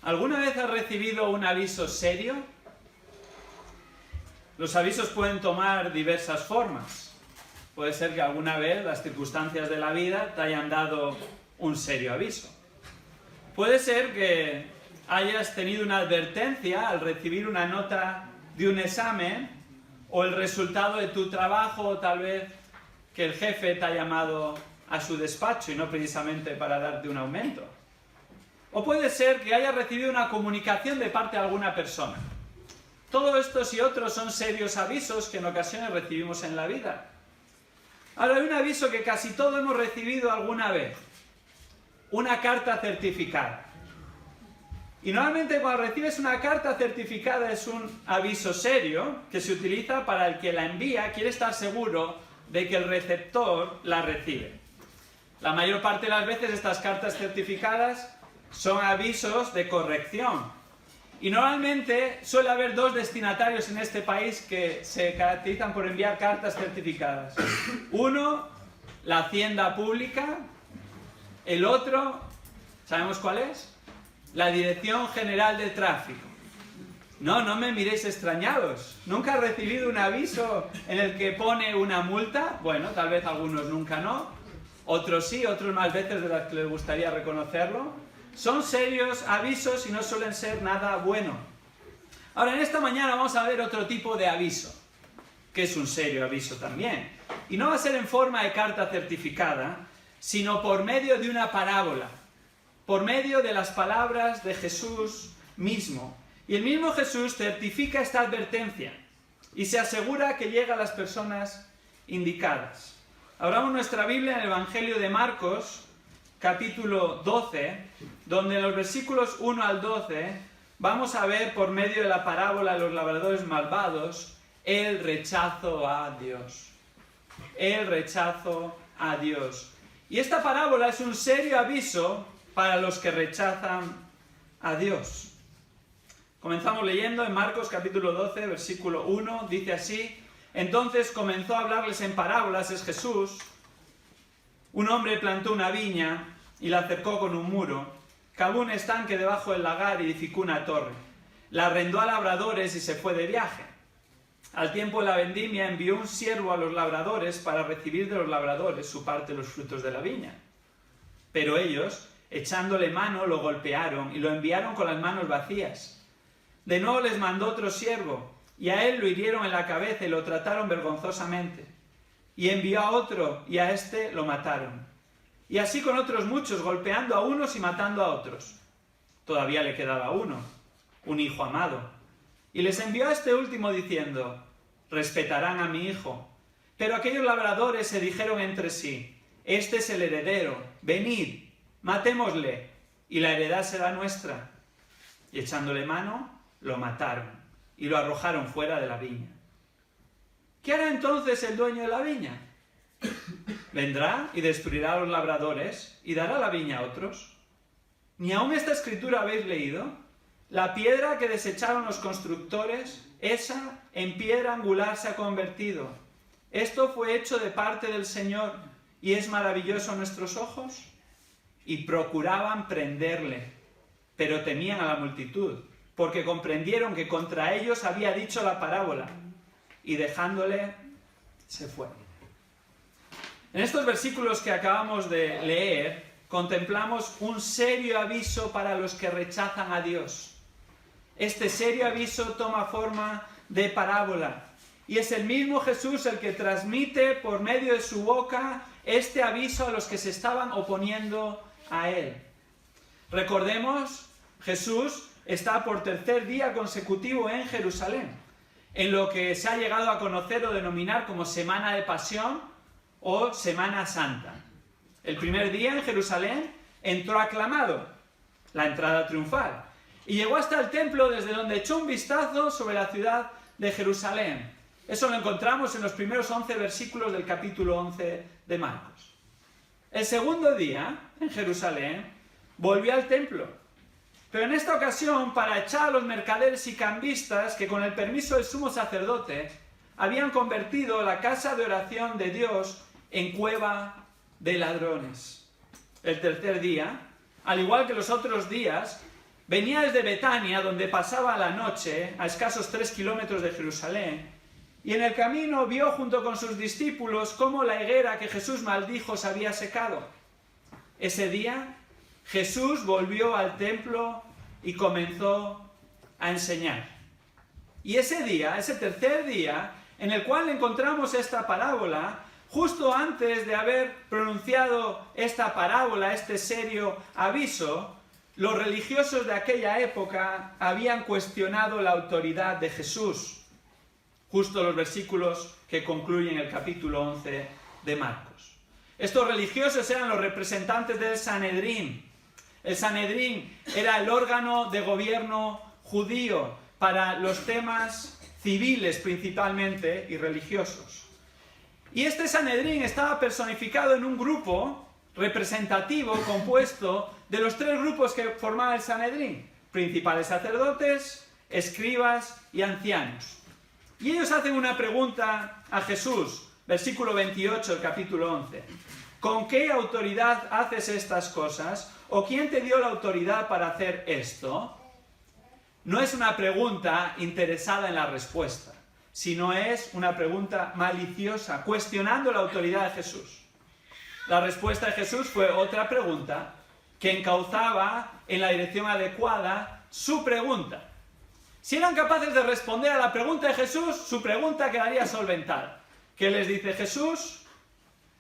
¿Alguna vez has recibido un aviso serio? Los avisos pueden tomar diversas formas. Puede ser que alguna vez las circunstancias de la vida te hayan dado un serio aviso. Puede ser que hayas tenido una advertencia al recibir una nota de un examen o el resultado de tu trabajo, o tal vez que el jefe te ha llamado a su despacho y no precisamente para darte un aumento. O puede ser que hayas recibido una comunicación de parte de alguna persona. Todos estos y otros son serios avisos que en ocasiones recibimos en la vida. Ahora, hay un aviso que casi todos hemos recibido alguna vez. Una carta certificada. Y normalmente cuando recibes una carta certificada es un aviso serio que se utiliza para el que la envía quiere estar seguro de que el receptor la recibe. La mayor parte de las veces estas cartas certificadas son avisos de corrección. Y normalmente suele haber dos destinatarios en este país que se caracterizan por enviar cartas certificadas. Uno, la Hacienda Pública. El otro, ¿sabemos cuál es? La Dirección General de Tráfico. No me miréis extrañados. ¿Nunca has recibido un aviso en el que pone una multa? Bueno, tal vez algunos nunca no. Otros sí, otros más veces de las que les gustaría reconocerlo. Son serios avisos y no suelen ser nada bueno. Ahora, en esta mañana vamos a ver otro tipo de aviso, que es un serio aviso también. Y no va a ser en forma de carta certificada, sino por medio de una parábola, por medio de las palabras de Jesús mismo. Y el mismo Jesús certifica esta advertencia y se asegura que llega a las personas indicadas. Abramos nuestra Biblia en el Evangelio de Marcos, capítulo 12, donde en los versículos 1 al 12 vamos a ver por medio de la parábola de los labradores malvados el rechazo a Dios. El rechazo a Dios. Y esta parábola es un serio aviso para los que rechazan a Dios. Comenzamos leyendo en Marcos capítulo 12, versículo 1, dice así: entonces comenzó a hablarles en parábolas, es Jesús. Un hombre plantó una viña y la cercó con un muro, cavó un estanque debajo del lagar y edificó una torre. La arrendó a labradores y se fue de viaje. Al tiempo de la vendimia envió un siervo a los labradores para recibir de los labradores su parte de los frutos de la viña. Pero ellos, echándole mano, lo golpearon y lo enviaron con las manos vacías. De nuevo les mandó otro siervo, y a él lo hirieron en la cabeza y lo trataron vergonzosamente. Y envió a otro, y a éste lo mataron. Y así con otros muchos, golpeando a unos y matando a otros. Todavía le quedaba uno, un hijo amado. Y les envió a este último diciendo: respetarán a mi hijo. Pero aquellos labradores se dijeron entre sí: este es el heredero, venid, matémosle, y la heredad será nuestra. Y echándole mano, lo mataron, y lo arrojaron fuera de la viña. ¿Qué hará entonces el dueño de la viña? Vendrá y destruirá a los labradores y dará la viña a otros. ¿Ni aún esta escritura habéis leído? La piedra que desecharon los constructores, esa en piedra angular se ha convertido. Esto fue hecho de parte del Señor y es maravilloso a nuestros ojos. Y procuraban prenderle, pero temían a la multitud, porque comprendieron que contra ellos había dicho la parábola, y dejándole, se fue. En estos versículos que acabamos de leer, contemplamos un serio aviso para los que rechazan a Dios. Este serio aviso toma forma de parábola, y es el mismo Jesús el que transmite por medio de su boca este aviso a los que se estaban oponiendo a él. Recordemos, Jesús está por tercer día consecutivo en Jerusalén, en lo que se ha llegado a conocer o denominar como Semana de Pasión o Semana Santa. El primer día en Jerusalén entró aclamado, la entrada triunfal, y llegó hasta el templo desde donde echó un vistazo sobre la ciudad de Jerusalén. Eso lo encontramos en los primeros 11 versículos del capítulo 11 de Marcos. El segundo día, en Jerusalén, volvió al templo, pero en esta ocasión para echar a los mercaderes y cambistas que con el permiso del sumo sacerdote habían convertido la casa de oración de Dios en cueva de ladrones. El tercer día, al igual que los otros días, venía desde Betania, donde pasaba la noche, a escasos 3 kilómetros de Jerusalén, y en el camino vio junto con sus discípulos cómo la higuera que Jesús maldijo se había secado. Ese día, Jesús volvió al templo y comenzó a enseñar. Y ese día, ese tercer día, en el cual encontramos esta parábola, justo antes de haber pronunciado esta parábola, este serio aviso, los religiosos de aquella época habían cuestionado la autoridad de Jesús. Justo los versículos que concluyen el capítulo 11 de Marcos. Estos religiosos eran los representantes del Sanedrín. El Sanedrín era el órgano de gobierno judío para los temas civiles principalmente y religiosos. Y este Sanedrín estaba personificado en un grupo representativo compuesto de los 3 grupos que formaban el Sanedrín: principales sacerdotes, escribas y ancianos. Y ellos hacen una pregunta a Jesús, versículo 28 del capítulo 11. ¿Con qué autoridad haces estas cosas? ¿O quién te dio la autoridad para hacer esto? No es una pregunta interesada en la respuesta, sino es una pregunta maliciosa, cuestionando la autoridad de Jesús. La respuesta de Jesús fue otra pregunta que encauzaba en la dirección adecuada su pregunta. Si eran capaces de responder a la pregunta de Jesús, su pregunta quedaría solventada. ¿Qué les dice Jesús?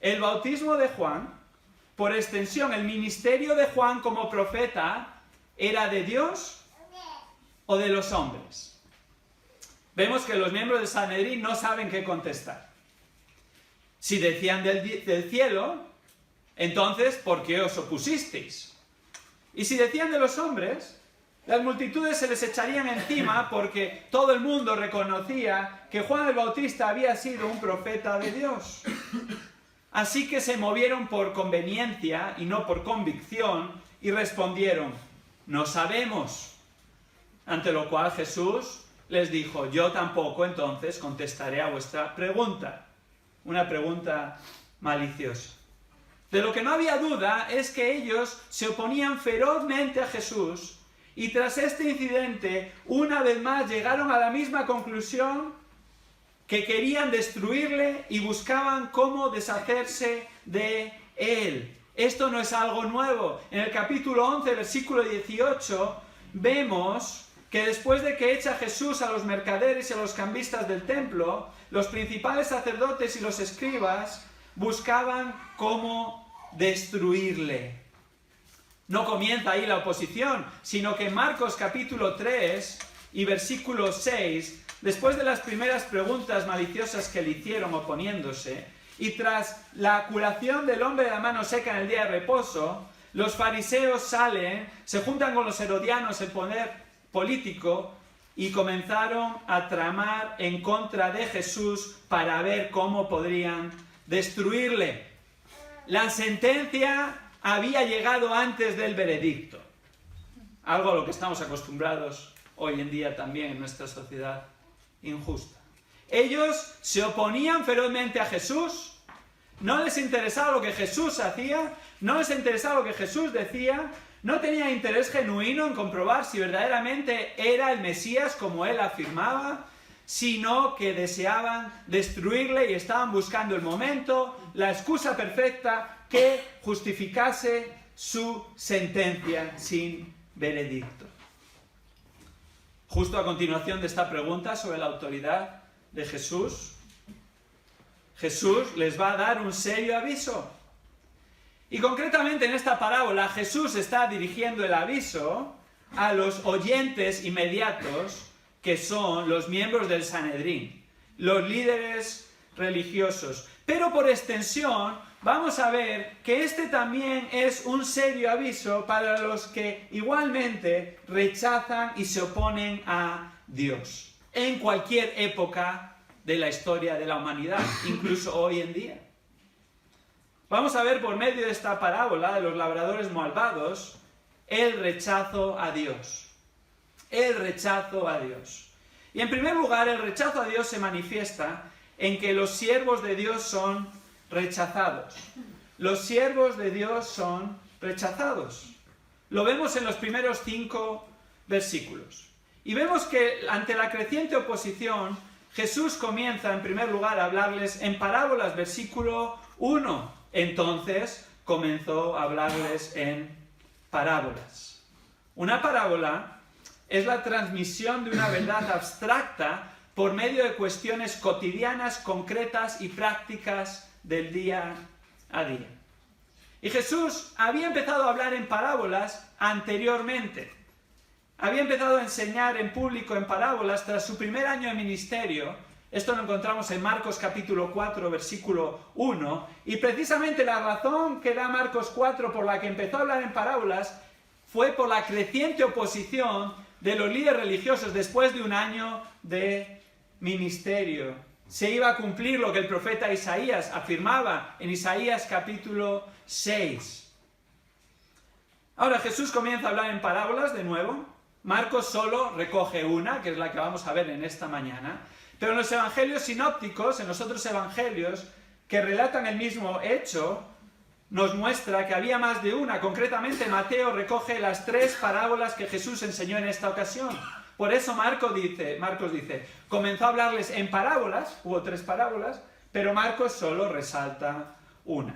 El bautismo de Juan, por extensión, el ministerio de Juan como profeta, ¿era de Dios o de los hombres? Vemos que los miembros del Sanedrín no saben qué contestar. Si decían del cielo, entonces, ¿por qué os opusisteis? Y si decían de los hombres, las multitudes se les echarían encima porque todo el mundo reconocía que Juan el Bautista había sido un profeta de Dios. Así que se movieron por conveniencia y no por convicción y respondieron: no sabemos. Ante lo cual Jesús les dijo: yo tampoco entonces contestaré a vuestra pregunta. Una pregunta maliciosa. De lo que no había duda es que ellos se oponían ferozmente a Jesús y tras este incidente una vez más llegaron a la misma conclusión, que querían destruirle y buscaban cómo deshacerse de él. Esto no es algo nuevo. En el capítulo 11, versículo 18, vemos que después de que echa Jesús a los mercaderes y a los cambistas del templo, los principales sacerdotes y los escribas buscaban cómo destruirle. No comienza ahí la oposición, sino que en Marcos capítulo 3 y versículo 6, después de las primeras preguntas maliciosas que le hicieron oponiéndose, y tras la curación del hombre de la mano seca en el día de reposo, los fariseos salen, se juntan con los herodianos, el poder político, y comenzaron a tramar en contra de Jesús para ver cómo podrían destruirle. La sentencia había llegado antes del veredicto, algo a lo que estamos acostumbrados hoy en día también en nuestra sociedad injusta. Ellos se oponían ferozmente a Jesús, no les interesaba lo que Jesús hacía, no les interesaba lo que Jesús decía, no tenían interés genuino en comprobar si verdaderamente era el Mesías como él afirmaba, sino que deseaban destruirle y estaban buscando el momento, la excusa perfecta que justificase su sentencia sin veredicto. Justo a continuación de esta pregunta sobre la autoridad de Jesús, Jesús les va a dar un serio aviso. Y concretamente en esta parábola Jesús está dirigiendo el aviso a los oyentes inmediatos, que son los miembros del Sanedrín, los líderes religiosos. Pero por extensión vamos a ver que este también es un serio aviso para los que igualmente rechazan y se oponen a Dios, en cualquier época de la historia de la humanidad, incluso hoy en día. Vamos a ver por medio de esta parábola de los labradores malvados el rechazo a Dios. El rechazo a Dios. Y en primer lugar, el rechazo a Dios se manifiesta en que los siervos de Dios son rechazados. Los siervos de Dios son rechazados. Lo vemos en los primeros 5 versículos. Y vemos que ante la creciente oposición, Jesús comienza en primer lugar a hablarles en parábolas, versículo 1. Entonces comenzó a hablarles en parábolas. Una parábola es la transmisión de una verdad abstracta por medio de cuestiones cotidianas, concretas y prácticas del día a día. Y Jesús había empezado a hablar en parábolas anteriormente. Había empezado a enseñar en público en parábolas tras su primer año de ministerio. Esto lo encontramos en Marcos capítulo 4, versículo 1. Y precisamente la razón que da Marcos 4 por la que empezó a hablar en parábolas fue por la creciente oposición de los líderes religiosos después de un año de ministerio. Se iba a cumplir lo que el profeta Isaías afirmaba en Isaías capítulo 6. Ahora Jesús comienza a hablar en parábolas de nuevo. Marcos solo recoge una, que es la que vamos a ver en esta mañana. Pero en los evangelios sinópticos, en los otros evangelios que relatan el mismo hecho, nos muestra que había más de una. Concretamente, Mateo recoge las 3 parábolas que Jesús enseñó en esta ocasión. Por eso Marcos dice, comenzó a hablarles en parábolas, hubo 3 parábolas, pero Marcos solo resalta una.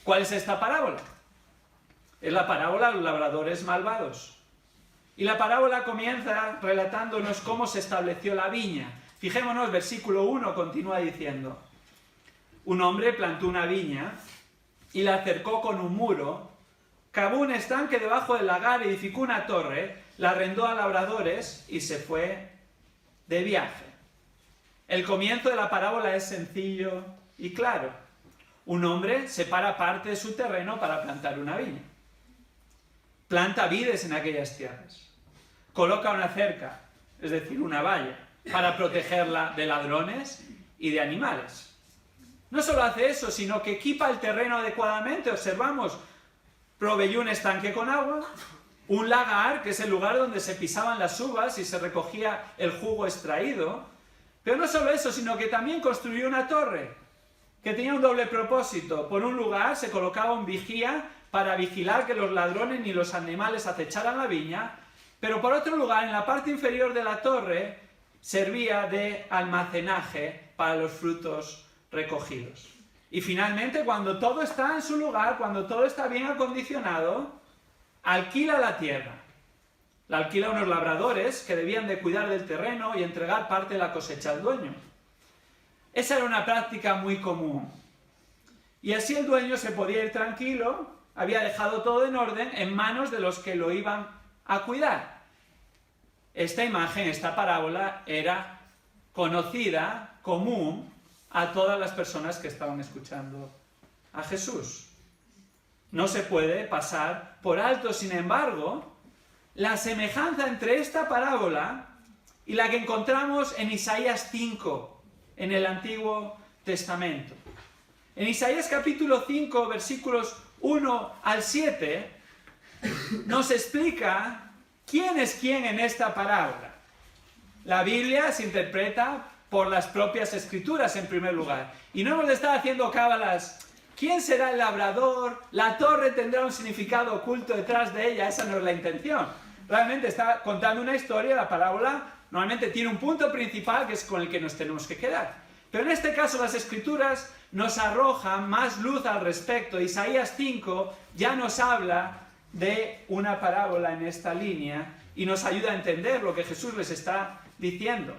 ¿Cuál es esta parábola? Es la parábola de los labradores malvados. Y la parábola comienza relatándonos cómo se estableció la viña. Fijémonos, versículo 1 continúa diciendo: un hombre plantó una viña y la cercó con un muro, cavó un estanque debajo del lagar, edificó una torre, la arrendó a labradores y se fue de viaje. El comienzo de la parábola es sencillo y claro. Un hombre separa parte de su terreno para plantar una viña. Planta vides en aquellas tierras. Coloca una cerca, es decir, una valla, para protegerla de ladrones y de animales. No solo hace eso, sino que equipa el terreno adecuadamente. Observamos, proveyó un estanque con agua, un lagar, que es el lugar donde se pisaban las uvas y se recogía el jugo extraído. Pero no solo eso, sino que también construyó una torre, que tenía un doble propósito. Por un lugar se colocaba un vigía para vigilar que los ladrones ni los animales acecharan la viña, pero por otro lugar, en la parte inferior de la torre, servía de almacenaje para los frutos recogidos. Y finalmente, cuando todo está en su lugar, cuando todo está bien acondicionado, alquila la tierra. La alquila a unos labradores que debían de cuidar del terreno y entregar parte de la cosecha al dueño. Esa era una práctica muy común. Y así el dueño se podía ir tranquilo, había dejado todo en orden en manos de los que lo iban a cuidar. Esta imagen, esta parábola, era conocida, común, a todas las personas que estaban escuchando a Jesús. No se puede pasar por alto, sin embargo, la semejanza entre esta parábola y la que encontramos en Isaías 5, en el Antiguo Testamento. En Isaías capítulo 5, versículos 1 al 7, nos explica quién es quién en esta parábola. La Biblia se interpreta por las propias Escrituras en primer lugar. Y no hemos de estar haciendo cábalas. ¿Quién será el labrador? ¿La torre tendrá un significado oculto detrás de ella? Esa no es la intención. Realmente está contando una historia. La parábola normalmente tiene un punto principal que es con el que nos tenemos que quedar. Pero en este caso las Escrituras nos arrojan más luz al respecto. Isaías 5 ya nos habla de una parábola en esta línea y nos ayuda a entender lo que Jesús les está diciendo.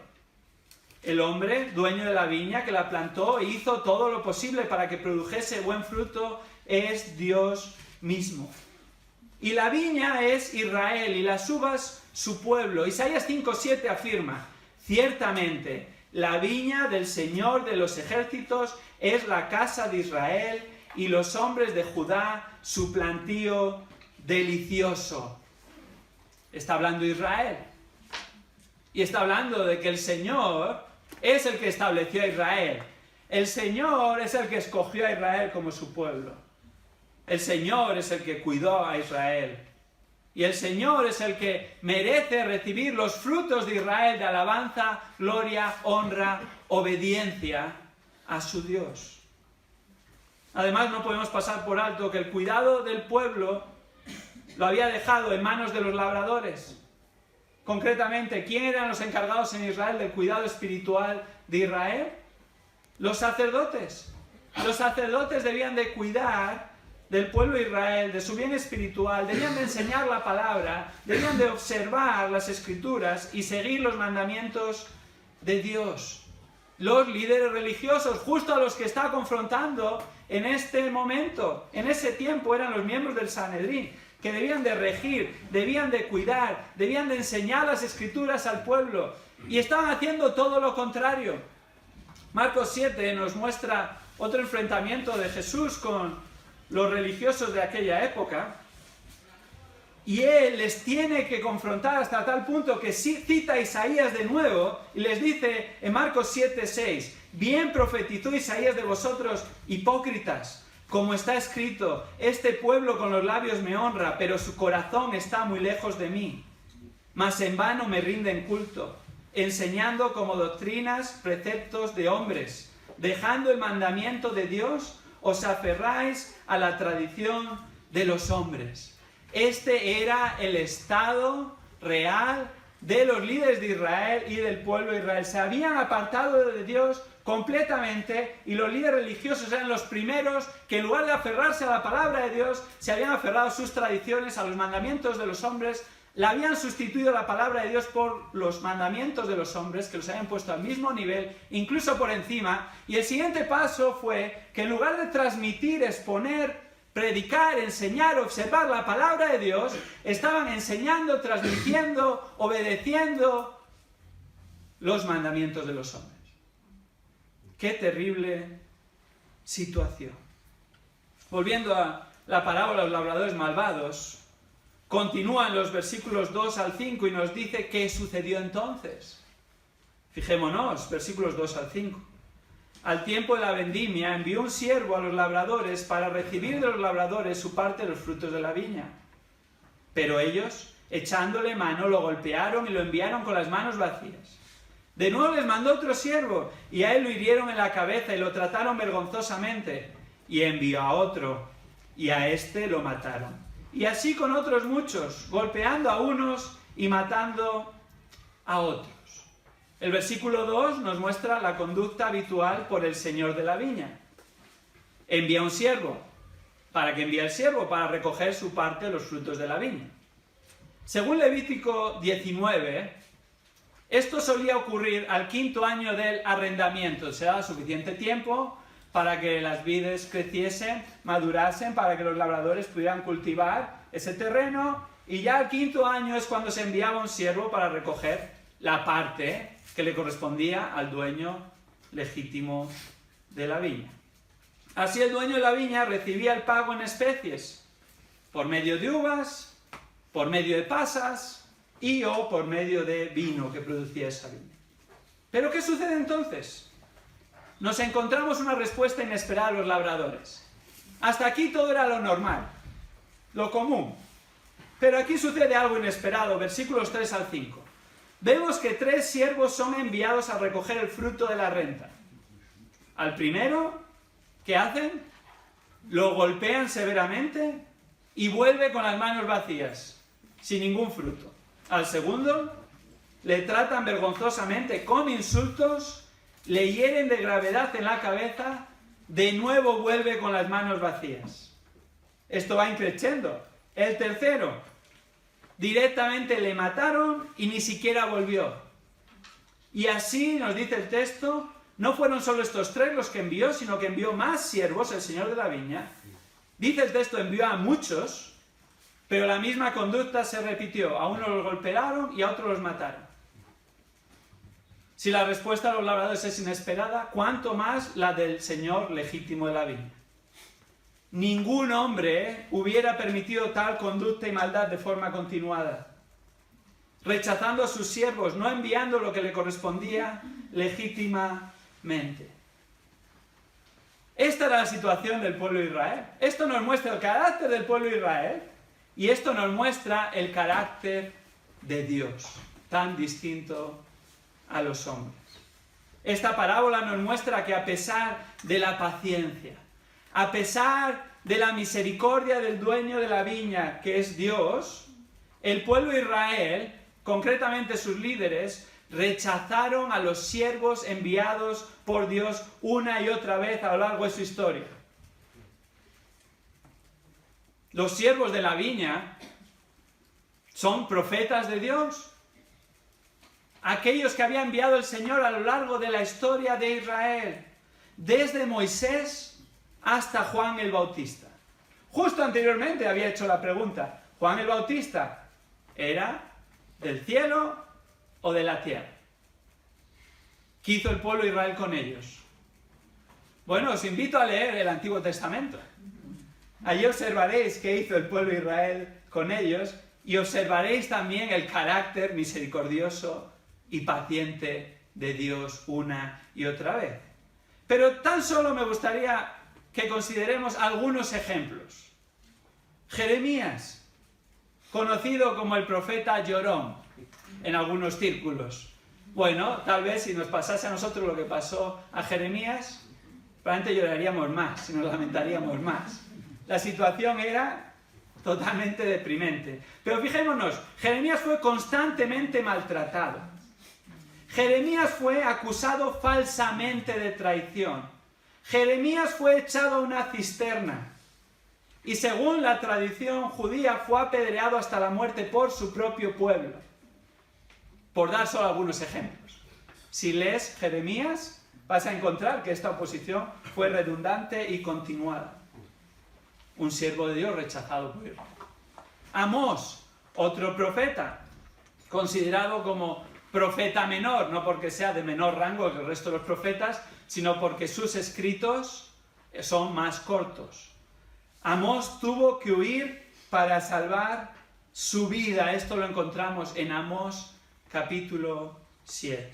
El hombre, dueño de la viña, que la plantó e hizo todo lo posible para que produjese buen fruto, es Dios mismo. Y la viña es Israel y las uvas su pueblo. Isaías 5:7 afirma: ciertamente la viña del Señor de los ejércitos es la casa de Israel y los hombres de Judá su plantío delicioso. Está hablando Israel. Y está hablando de que el Señor es el que estableció a Israel. El Señor es el que escogió a Israel como su pueblo. El Señor es el que cuidó a Israel. Y el Señor es el que merece recibir los frutos de Israel de alabanza, gloria, honra, obediencia a su Dios. Además, no podemos pasar por alto que el cuidado del pueblo lo había dejado en manos de los labradores. Concretamente, ¿quién eran los encargados en Israel del cuidado espiritual de Israel? Los sacerdotes. Los sacerdotes debían de cuidar del pueblo de Israel, de su bien espiritual, debían de enseñar la palabra, debían de observar las escrituras y seguir los mandamientos de Dios. Los líderes religiosos, justo a los que está confrontando en este momento, en ese tiempo, eran los miembros del Sanedrín, que debían de regir, debían de cuidar, debían de enseñar las escrituras al pueblo, y estaban haciendo todo lo contrario. Marcos 7 nos muestra otro enfrentamiento de Jesús con los religiosos de aquella época, y él les tiene que confrontar hasta tal punto que cita a Isaías de nuevo y les dice en Marcos 7:6: bien profetizó Isaías de vosotros, hipócritas, como está escrito: este pueblo con los labios me honra, pero su corazón está muy lejos de mí. Mas en vano me rinden culto, enseñando como doctrinas preceptos de hombres. Dejando el mandamiento de Dios, os aferráis a la tradición de los hombres. Este era el estado real de los líderes de Israel y del pueblo de Israel. Se habían apartado de Dios completamente, y los líderes religiosos eran los primeros que, en lugar de aferrarse a la palabra de Dios, se habían aferrado a sus tradiciones, a los mandamientos de los hombres. La habían sustituido la palabra de Dios por los mandamientos de los hombres, que los habían puesto al mismo nivel, incluso por encima. Y el siguiente paso fue que, en lugar de transmitir, exponer, predicar, enseñar, observar la palabra de Dios, estaban enseñando, transmitiendo, obedeciendo los mandamientos de los hombres. ¡Qué terrible situación! Volviendo a la parábola de los labradores malvados, continúan los versículos 2 al 5 y nos dice qué sucedió entonces. Fijémonos, versículos 2 al 5. Al tiempo de la vendimia envió un siervo a los labradores para recibir de los labradores su parte de los frutos de la viña. Pero ellos, echándole mano, lo golpearon y lo enviaron con las manos vacías. De nuevo les mandó otro siervo, y a él lo hirieron en la cabeza y lo trataron vergonzosamente. Y envió a otro, y a éste lo mataron. Y así con otros muchos, golpeando a unos y matando a otros. El versículo 2 nos muestra la conducta habitual por el señor de la viña. Envía un siervo. ¿Para qué envía el siervo? Para recoger su parte de los frutos de la viña. Según Levítico 19, esto solía ocurrir al 5.º año del arrendamiento. Se daba suficiente tiempo para que las vides creciesen, madurasen, para que los labradores pudieran cultivar ese terreno, y ya al 5.º año es cuando se enviaba un siervo para recoger la parte que le correspondía al dueño legítimo de la viña. Así el dueño de la viña recibía el pago en especies, por medio de uvas, por medio de pasas y o por medio de vino que producía esa viña. ¿Pero qué sucede entonces? Nos encontramos una respuesta inesperada a los labradores. Hasta aquí todo era lo normal, lo común. Pero aquí sucede algo inesperado, versículos 3 al 5. Vemos que 3 siervos son enviados a recoger el fruto de la renta. Al primero, ¿qué hacen? Lo golpean severamente y vuelve con las manos vacías, sin ningún fruto. Al segundo, le tratan vergonzosamente con insultos, le hieren de gravedad en la cabeza, de nuevo vuelve con las manos vacías. Esto va increciendo. El tercero, directamente le mataron y ni siquiera volvió. Y así nos dice el texto, no fueron solo estos 3 los que envió, sino que envió más siervos, el señor de la viña. Dice el texto, envió a muchos, pero la misma conducta se repitió. A unos los golpearon y a otros los mataron. Si la respuesta a los labradores es inesperada, ¿cuánto más la del señor legítimo de la viña? Ningún hombre hubiera permitido tal conducta y maldad de forma continuada, rechazando a sus siervos, no enviando lo que le correspondía legítimamente. Esta era la situación del pueblo de Israel. Esto nos muestra el carácter del pueblo de Israel, y esto nos muestra el carácter de Dios, tan distinto a los hombres. Esta parábola nos muestra que a pesar de la paciencia, a pesar de la misericordia del dueño de la viña, que es Dios, el pueblo de Israel concretamente sus líderes, rechazaron a los siervos enviados por Dios una y otra vez a lo largo de su historia. Los siervos de la viña son profetas de Dios. Aquellos que había enviado el Señor a lo largo de la historia de Israel, desde Moisés hasta Juan el Bautista. Justo anteriormente había hecho la pregunta, ¿Juan el Bautista era del cielo o de la tierra? ¿Qué hizo el pueblo de Israel con ellos? Bueno, os invito a leer el Antiguo Testamento. Allí observaréis qué hizo el pueblo de Israel con ellos y observaréis también el carácter misericordioso y paciente de Dios una y otra vez. Pero tan solo me gustaría que consideremos algunos ejemplos. Jeremías, conocido como el profeta llorón en algunos círculos. Bueno, tal vez si nos pasase a nosotros lo que pasó a Jeremías, probablemente lloraríamos más y nos lamentaríamos más. La situación era totalmente deprimente. Pero fijémonos, Jeremías fue constantemente maltratado. Jeremías fue acusado falsamente de traición. Jeremías fue echado a una cisterna. Y según la tradición judía fue apedreado hasta la muerte por su propio pueblo. Por dar solo algunos ejemplos. Si lees Jeremías, vas a encontrar que esta oposición fue redundante y continuada. Un siervo de Dios rechazado por Israel. Amós, otro profeta, considerado como profeta menor, no porque sea de menor rango que el resto de los profetas, sino porque sus escritos son más cortos. Amós tuvo que huir para salvar su vida. Esto lo encontramos en Amós capítulo 7.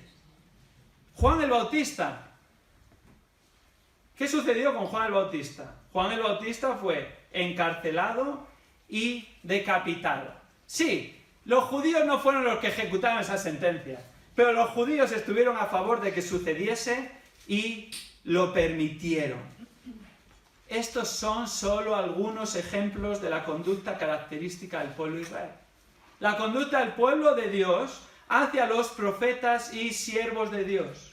Juan el Bautista. ¿Qué sucedió con Juan el Bautista? Juan el Bautista fue encarcelado y decapitado. Sí, los judíos no fueron los que ejecutaron esa sentencia, pero los judíos estuvieron a favor de que sucediese y lo permitieron. Estos son solo algunos ejemplos de la conducta característica del pueblo de Israel. La conducta del pueblo de Dios hacia los profetas y siervos de Dios.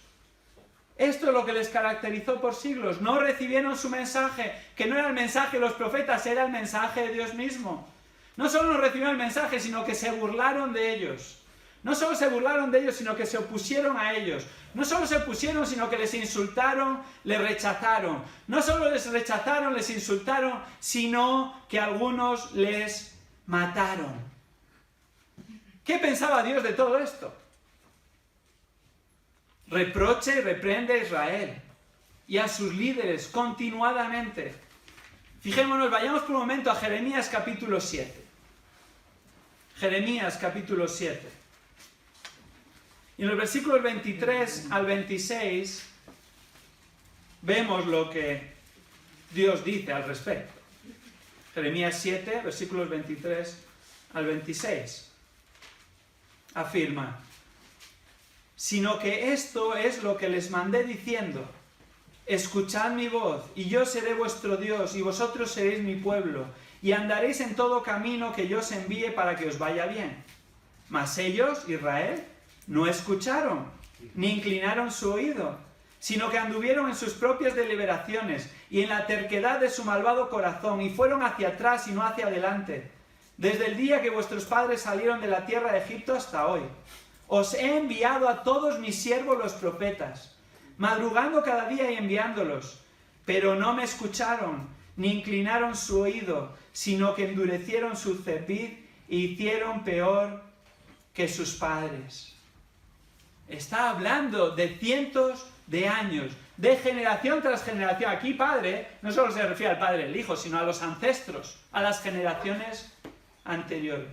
Esto es lo que les caracterizó por siglos. No recibieron su mensaje, que no era el mensaje de los profetas, era el mensaje de Dios mismo. No solo no recibieron el mensaje, sino que se burlaron de ellos. No solo se burlaron de ellos, sino que se opusieron a ellos. No solo se opusieron, sino que les insultaron, les rechazaron. No solo les rechazaron, les insultaron, sino que algunos les mataron. ¿Qué pensaba Dios de todo esto? Reproche y reprende a Israel y a sus líderes continuadamente. Fijémonos, vayamos por un momento a Jeremías capítulo 7. Jeremías capítulo 7. Y en los versículos 23 al 26 vemos lo que Dios dice al respecto. Jeremías 7, versículos 23 al 26. Afirma: sino que esto es lo que les mandé diciendo: escuchad mi voz, y yo seré vuestro Dios, y vosotros seréis mi pueblo, y andaréis en todo camino que yo os envíe para que os vaya bien. Mas ellos, Israel, no escucharon, ni inclinaron su oído, sino que anduvieron en sus propias deliberaciones, y en la terquedad de su malvado corazón, y fueron hacia atrás y no hacia adelante, desde el día que vuestros padres salieron de la tierra de Egipto hasta hoy. Os he enviado a todos mis siervos los profetas, madrugando cada día y enviándolos, pero no me escucharon, ni inclinaron su oído, sino que endurecieron su cerviz e hicieron peor que sus padres. Está hablando de cientos de años, de generación tras generación. Aquí padre no solo se refiere al padre del hijo, sino a los ancestros, a las generaciones anteriores.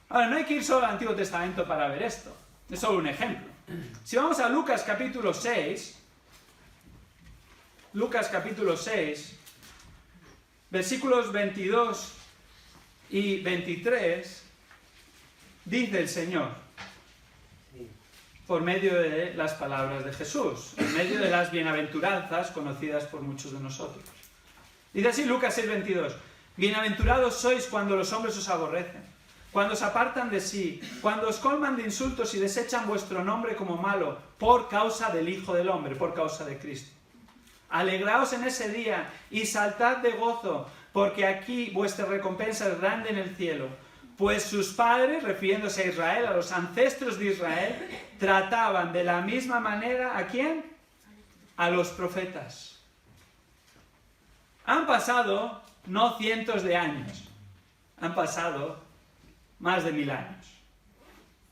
Ahora, no hay que ir solo al Antiguo Testamento para ver esto. Es solo un ejemplo. Si vamos a Lucas capítulo 6, Lucas capítulo 6, versículos 22 y 23, dice el Señor, por medio de las palabras de Jesús, en medio de las bienaventuranzas conocidas por muchos de nosotros. Dice así Lucas 6, 22, bienaventurados sois cuando los hombres os aborrecen, cuando se apartan de sí, cuando os colman de insultos y desechan vuestro nombre como malo, por causa del Hijo del Hombre, por causa de Cristo. Alegraos en ese día y saltad de gozo, porque aquí vuestra recompensa es grande en el cielo. Pues sus padres, refiriéndose a Israel, a los ancestros de Israel, trataban de la misma manera, ¿a quién? A los profetas. Han pasado no cientos de años, han pasado más de 1000 años.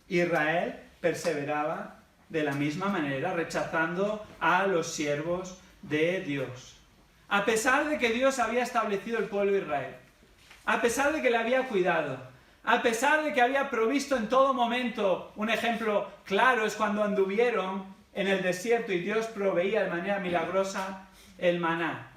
Israel perseveraba de la misma manera, rechazando a los siervos de Dios. A pesar de que Dios había establecido el pueblo de Israel, a pesar de que le había cuidado, a pesar de que había provisto en todo momento, un ejemplo claro es cuando anduvieron en el desierto y Dios proveía de manera milagrosa el maná.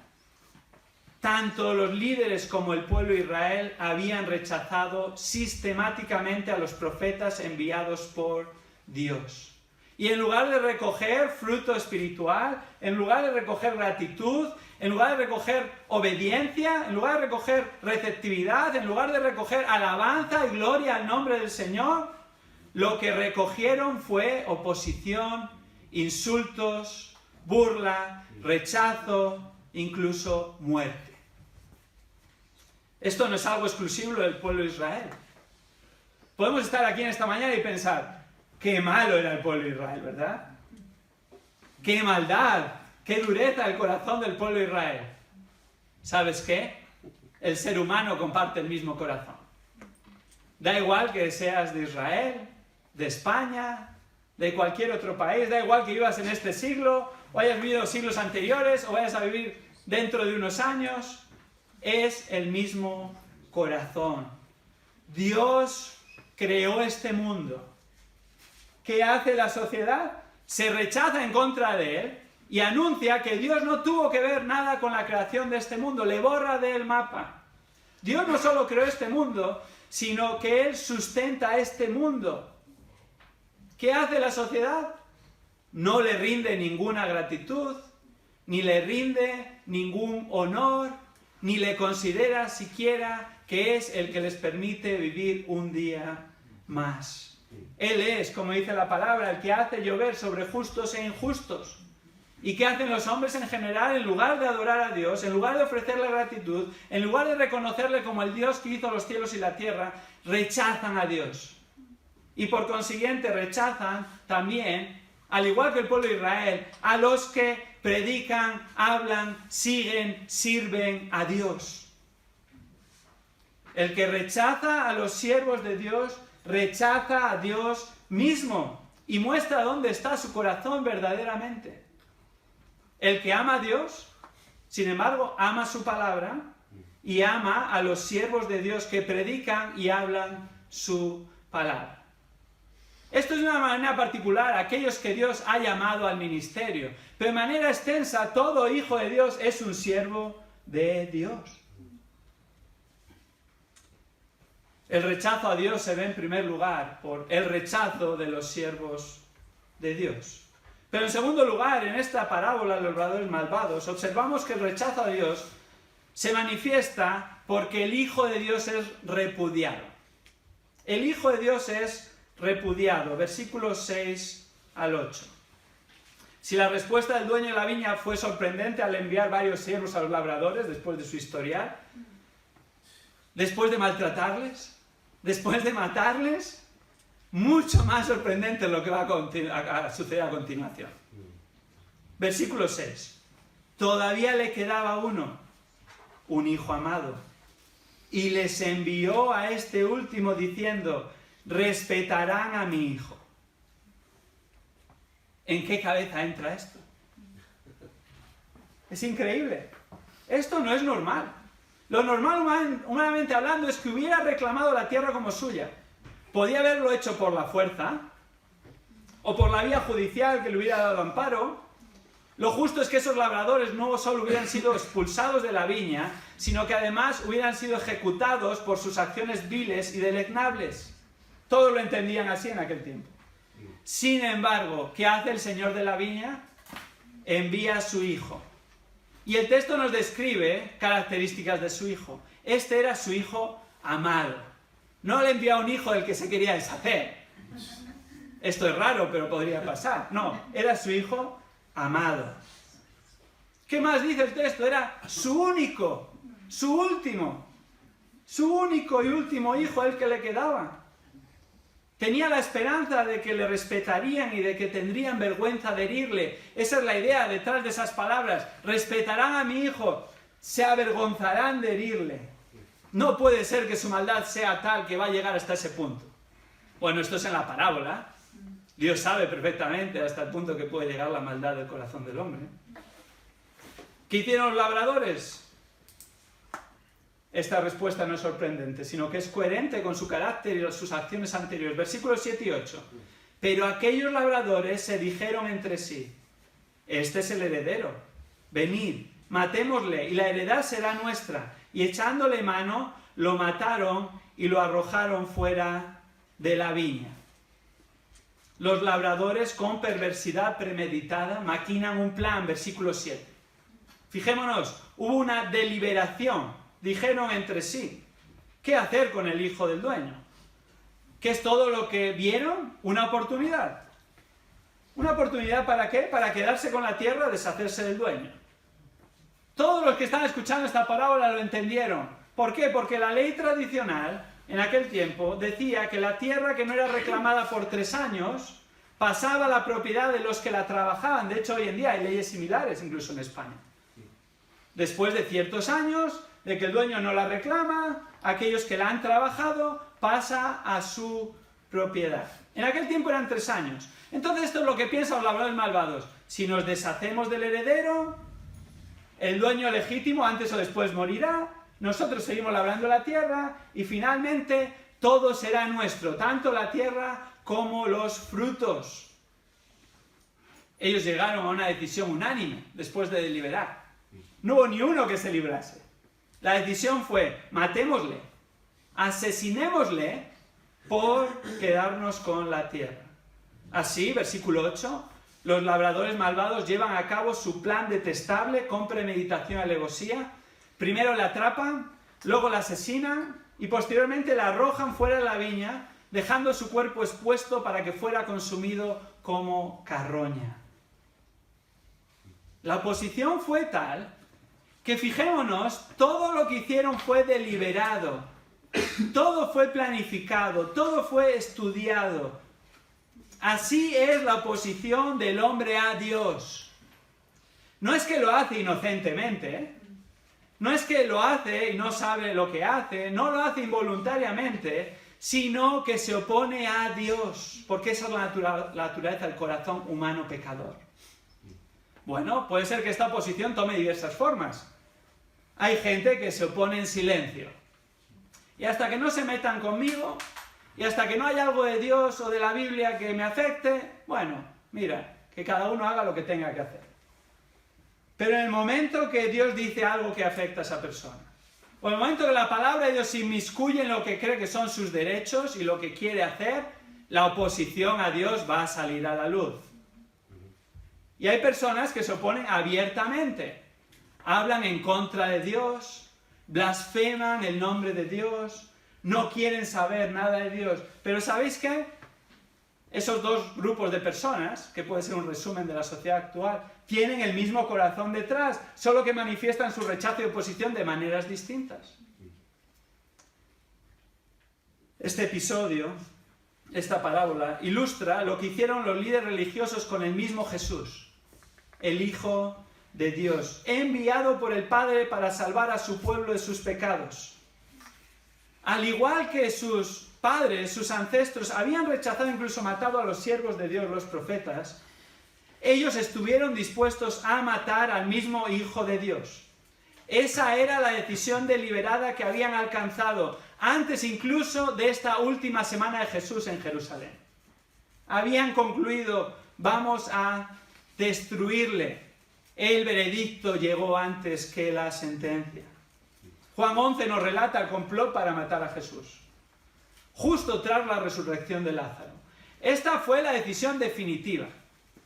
Tanto los líderes como el pueblo de Israel habían rechazado sistemáticamente a los profetas enviados por Dios. Y en lugar de recoger fruto espiritual, en lugar de recoger gratitud, en lugar de recoger obediencia, en lugar de recoger receptividad, en lugar de recoger alabanza y gloria al nombre del Señor, lo que recogieron fue oposición, insultos, burla, rechazo, incluso muerte. Esto no es algo exclusivo del pueblo de Israel. Podemos estar aquí en esta mañana y pensar, qué malo era el pueblo de Israel, ¿verdad? Qué maldad, qué dureza el corazón del pueblo de Israel. ¿Sabes qué? El ser humano comparte el mismo corazón. Da igual que seas de Israel, de España, de cualquier otro país, da igual que vivas en este siglo, o hayas vivido siglos anteriores, o vayas a vivir dentro de unos años, es el mismo corazón. Dios creó este mundo. ¿Qué hace la sociedad? Se rechaza en contra de él y anuncia que Dios no tuvo que ver nada con la creación de este mundo, le borra del mapa. Dios no solo creó este mundo, sino que Él sustenta este mundo. ¿Qué hace la sociedad? No le rinde ninguna gratitud, ni le rinde ningún honor, ni le considera siquiera que es el que les permite vivir un día más. Él es, como dice la palabra, el que hace llover sobre justos e injustos. ¿Y qué hacen los hombres en general? En lugar de adorar a Dios, en lugar de ofrecerle gratitud, en lugar de reconocerle como el Dios que hizo los cielos y la tierra, rechazan a Dios. Y por consiguiente rechazan también, al igual que el pueblo de Israel, a los que predican, hablan, siguen, sirven a Dios. El que rechaza a los siervos de Dios, rechaza a Dios mismo y muestra dónde está su corazón verdaderamente. El que ama a Dios, sin embargo, ama su palabra y ama a los siervos de Dios que predican y hablan su palabra. Esto es de una manera particular a aquellos que Dios ha llamado al ministerio, pero de manera extensa todo hijo de Dios es un siervo de Dios. El rechazo a Dios se ve en primer lugar por el rechazo de los siervos de Dios. Pero en segundo lugar, en esta parábola de los labradores malvados, observamos que el rechazo a Dios se manifiesta porque el Hijo de Dios es repudiado. El Hijo de Dios es repudiado. Versículos 6 al 8. Si la respuesta del dueño de la viña fue sorprendente al enviar varios siervos a los labradores después de su historial, después de maltratarles, después de matarles, mucho más sorprendente lo que va a suceder a continuación. Versículo 6. Todavía le quedaba uno, un hijo amado, y les envió a este último diciendo, respetarán a mi hijo. ¿En qué cabeza entra esto? Es increíble. Esto no es normal. Lo normal, humanamente hablando, es que hubiera reclamado la tierra como suya. Podía haberlo hecho por la fuerza, o por la vía judicial que le hubiera dado amparo. Lo justo es que esos labradores no solo hubieran sido expulsados de la viña, sino que además hubieran sido ejecutados por sus acciones viles y deleznables. Todos lo entendían así en aquel tiempo. Sin embargo, ¿qué hace el señor de la viña? Envía a su hijo. Y el texto nos describe características de su hijo. Este era su hijo amado. No le envió a un hijo del que se quería deshacer. Esto es raro, pero podría pasar. No, era su hijo amado. ¿Qué más dice el texto? Era su único, su último, su único y último hijo, el que le quedaba. Tenía la esperanza de que le respetarían y de que tendrían vergüenza de herirle. Esa es la idea detrás de esas palabras. Respetarán a mi hijo, se avergonzarán de herirle. No puede ser que su maldad sea tal que va a llegar hasta ese punto. Bueno, esto es en la parábola. Dios sabe perfectamente hasta el punto que puede llegar la maldad del corazón del hombre. ¿Qué hicieron los labradores? Esta respuesta no es sorprendente, sino que es coherente con su carácter y sus acciones anteriores. Versículos 7 y 8. Pero aquellos labradores se dijeron entre sí: este es el heredero. Venid, matémosle y la heredad será nuestra. Y echándole mano, lo mataron y lo arrojaron fuera de la viña. Los labradores, con perversidad premeditada, maquinan un plan. Versículo 7. Fijémonos, hubo una deliberación. Dijeron entre sí: ¿qué hacer con el hijo del dueño? ¿Qué es todo lo que vieron? Una oportunidad. ¿Una oportunidad para qué? Para quedarse con la tierra, deshacerse del dueño. Todos los que están escuchando esta parábola lo entendieron. ¿Por qué? Porque la ley tradicional en aquel tiempo decía que la tierra que no era reclamada por 3 años pasaba a la propiedad de los que la trabajaban. De hecho, hoy en día hay leyes similares, incluso en España. Después de ciertos años de que el dueño no la reclama, aquellos que la han trabajado, pasa a su propiedad. En aquel tiempo eran 3 años. Entonces esto es lo que piensan los labradores malvados. Si nos deshacemos del heredero, el dueño legítimo antes o después morirá, nosotros seguimos labrando la tierra y finalmente todo será nuestro, tanto la tierra como los frutos. Ellos llegaron a una decisión unánime después de deliberar. No hubo ni uno que se librase. La decisión fue: matémosle, asesinémosle por quedarnos con la tierra. Así, versículo 8, los labradores malvados llevan a cabo su plan detestable con premeditación y alevosía. Primero la atrapan, luego la asesinan y posteriormente la arrojan fuera de la viña, dejando su cuerpo expuesto para que fuera consumido como carroña. La oposición fue tal que, fijémonos, todo lo que hicieron fue deliberado, todo fue planificado, todo fue estudiado. Así es la oposición del hombre a Dios. No es que lo hace inocentemente, ¿eh? No es que lo hace y no sabe lo que hace, no lo hace involuntariamente, sino que se opone a Dios, porque esa es la naturaleza del corazón humano pecador. Bueno, puede ser que esta oposición tome diversas formas. Hay gente que se opone en silencio. Y hasta que no se metan conmigo, y hasta que no haya algo de Dios o de la Biblia que me afecte, bueno, mira, que cada uno haga lo que tenga que hacer. Pero en el momento que Dios dice algo que afecta a esa persona, o en el momento que la palabra de Dios se inmiscuye en lo que cree que son sus derechos y lo que quiere hacer, la oposición a Dios va a salir a la luz. Y hay personas que se oponen abiertamente, hablan en contra de Dios, blasfeman el nombre de Dios, no quieren saber nada de Dios. Pero ¿sabéis qué? Esos dos grupos de personas, que puede ser un resumen de la sociedad actual, tienen el mismo corazón detrás, solo que manifiestan su rechazo y oposición de maneras distintas. Este episodio, esta parábola, ilustra lo que hicieron los líderes religiosos con el mismo Jesús, el Hijo de Dios, enviado por el Padre para salvar a su pueblo de sus pecados. Al igual que sus padres, sus ancestros, habían rechazado, incluso matado a los siervos de Dios, los profetas, ellos estuvieron dispuestos a matar al mismo Hijo de Dios. Esa era la decisión deliberada que habían alcanzado antes incluso de esta última semana de Jesús en Jerusalén. Habían concluido: vamos a destruirle. El veredicto llegó antes que la sentencia. Juan 11 nos relata el complot para matar a Jesús, justo tras la resurrección de Lázaro. Esta fue la decisión definitiva.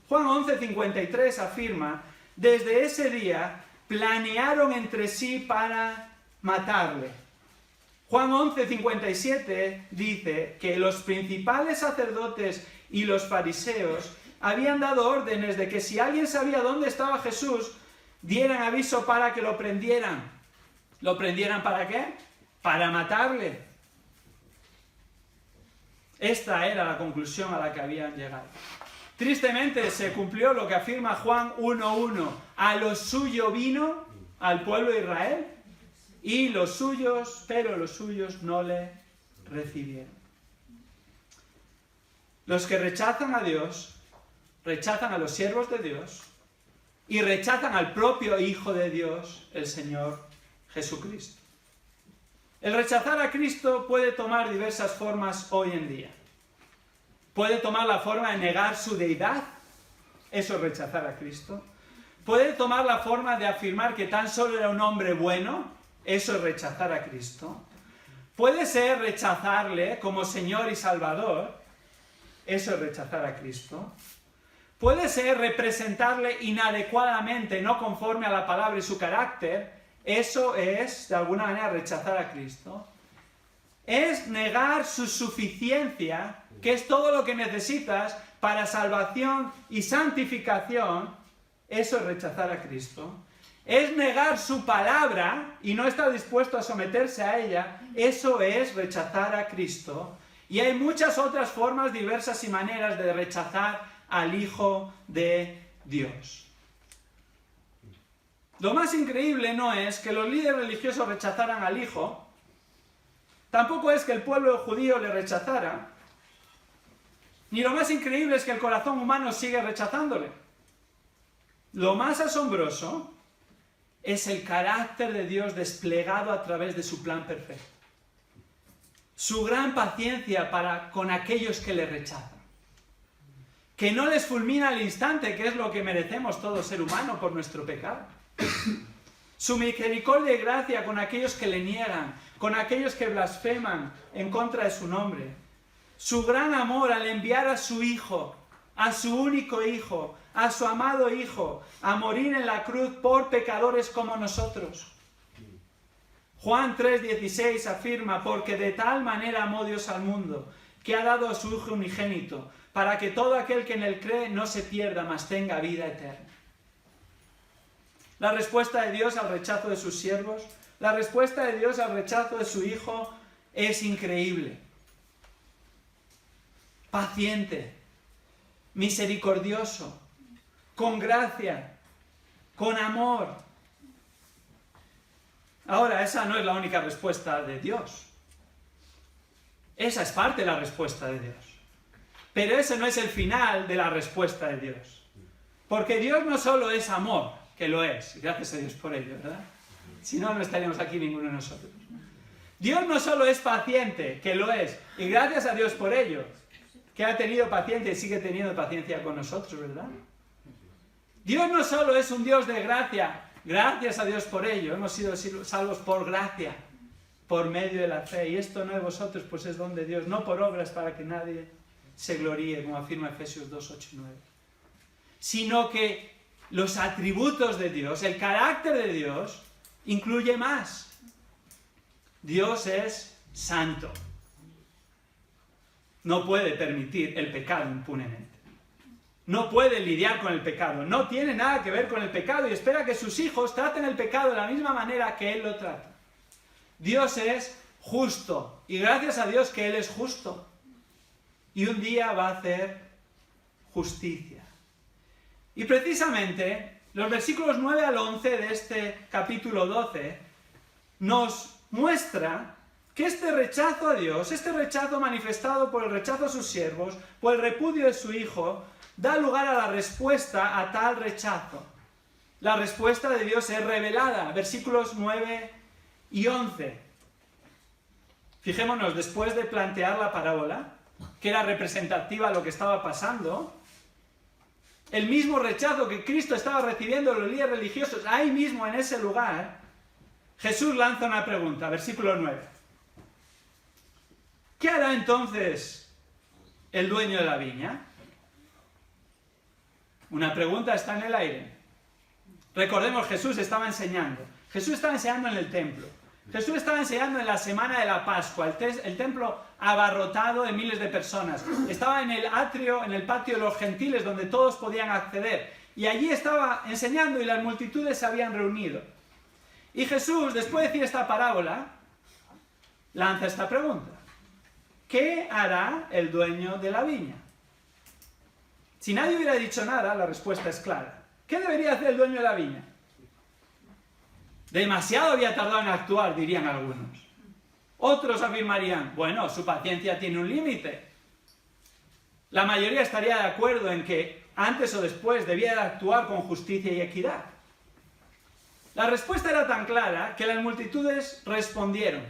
Juan 11:53 afirma: desde ese día planearon entre sí para matarle. Juan 11:57 dice que los principales sacerdotes y los fariseos habían dado órdenes de que si alguien sabía dónde estaba Jesús, dieran aviso para que lo prendieran. ¿Lo prendieran para qué? Para matarle. Esta era la conclusión a la que habían llegado. Tristemente se cumplió lo que afirma Juan 1:1. A lo suyo vino, al pueblo de Israel, pero los suyos no le recibieron. Los que rechazan a Dios, rechazan a los siervos de Dios y rechazan al propio Hijo de Dios, el Señor Jesucristo. El rechazar a Cristo puede tomar diversas formas hoy en día. Puede tomar la forma de negar su deidad, eso es rechazar a Cristo. Puede tomar la forma de afirmar que tan solo era un hombre bueno, eso es rechazar a Cristo. Puede ser rechazarle como Señor y Salvador, eso es rechazar a Cristo. Puede ser representarle inadecuadamente, no conforme a la palabra y su carácter, eso es, de alguna manera, rechazar a Cristo. Es negar su suficiencia, que es todo lo que necesitas para salvación y santificación, eso es rechazar a Cristo. Es negar su palabra y no estar dispuesto a someterse a ella, eso es rechazar a Cristo. Y hay muchas otras formas diversas y maneras de rechazar al Hijo de Dios. Lo más increíble no es que los líderes religiosos rechazaran al Hijo, tampoco es que el pueblo judío le rechazara, ni lo más increíble es que el corazón humano sigue rechazándole. Lo más asombroso es el carácter de Dios desplegado a través de su plan perfecto. Su gran paciencia para con aquellos que le rechazan. Que no les fulmina al instante, que es lo que merecemos todo ser humano por nuestro pecado. Su misericordia y gracia con aquellos que le niegan, con aquellos que blasfeman en contra de su nombre. Su gran amor al enviar a su Hijo, a su único Hijo, a su amado Hijo, a morir en la cruz por pecadores como nosotros. Juan 3:16 afirma, porque de tal manera amó Dios al mundo, que ha dado a su Hijo unigénito, para que todo aquel que en él cree no se pierda, mas tenga vida eterna. La respuesta de Dios al rechazo de sus siervos, la respuesta de Dios al rechazo de su Hijo es increíble. Paciente, misericordioso, con gracia, con amor. Ahora, esa no es la única respuesta de Dios. Esa es parte de la respuesta de Dios. Pero ese no es el final de la respuesta de Dios. Porque Dios no solo es amor, que lo es, y gracias a Dios por ello, ¿verdad? Si no, no estaríamos aquí ninguno de nosotros. Dios no solo es paciente, que lo es, y gracias a Dios por ello, que ha tenido paciencia y sigue teniendo paciencia con nosotros, ¿verdad? Dios no solo es un Dios de gracia, gracias a Dios por ello, hemos sido salvos por gracia, por medio de la fe, y esto no de vosotros, pues es don de Dios, no por obras para que nadie se gloríe, como afirma Efesios 2, 8 y 9, sino que los atributos de Dios, el carácter de Dios, incluye más. Dios es santo. No puede permitir el pecado impunemente. No puede lidiar con el pecado. No tiene nada que ver con el pecado y espera que sus hijos traten el pecado de la misma manera que Él lo trata. Dios es justo y gracias a Dios que Él es justo. Y un día va a hacer justicia. Y precisamente los versículos 9 al 11 de este capítulo 12 nos muestra que este rechazo a Dios, este rechazo manifestado por el rechazo a sus siervos, por el repudio de su Hijo, da lugar a la respuesta a tal rechazo. La respuesta de Dios es revelada, versículos 9 y 11. Fijémonos, después de plantear la parábola, que era representativa de lo que estaba pasando, el mismo rechazo que Cristo estaba recibiendo de los líderes religiosos, ahí mismo en ese lugar, Jesús lanza una pregunta, versículo 9. ¿Qué hará entonces el dueño de la viña? Una pregunta está en el aire. Recordemos, Jesús estaba enseñando. Jesús estaba enseñando en el templo. Jesús estaba enseñando en la semana de la Pascua, el templo abarrotado de miles de personas. Estaba en el atrio, en el patio de los gentiles, donde todos podían acceder. Y allí estaba enseñando y las multitudes se habían reunido. Y Jesús, después de decir esta parábola, lanza esta pregunta. ¿Qué hará el dueño de la viña? Si nadie hubiera dicho nada, la respuesta es clara. ¿Qué debería hacer el dueño de la viña? Demasiado había tardado en actuar, dirían algunos. Otros afirmarían, bueno, su paciencia tiene un límite. La mayoría estaría de acuerdo en que antes o después debía de actuar con justicia y equidad. La respuesta era tan clara que las multitudes respondieron.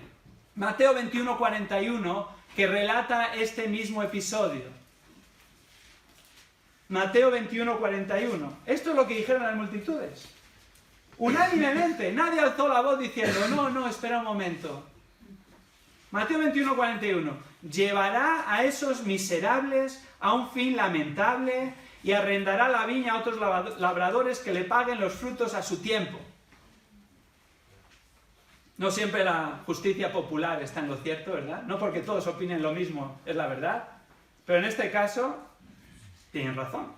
Mateo 21:41, que relata este mismo episodio. Mateo 21:41. Esto es lo que dijeron las multitudes. Unánimemente, nadie alzó la voz diciendo, no, espera un momento. Mateo 21:41. Llevará a esos miserables a un fin lamentable y arrendará la viña a otros labradores que le paguen los frutos a su tiempo. No siempre la justicia popular está en lo cierto, ¿verdad? No porque todos opinen lo mismo es la verdad, pero en este caso tienen razón.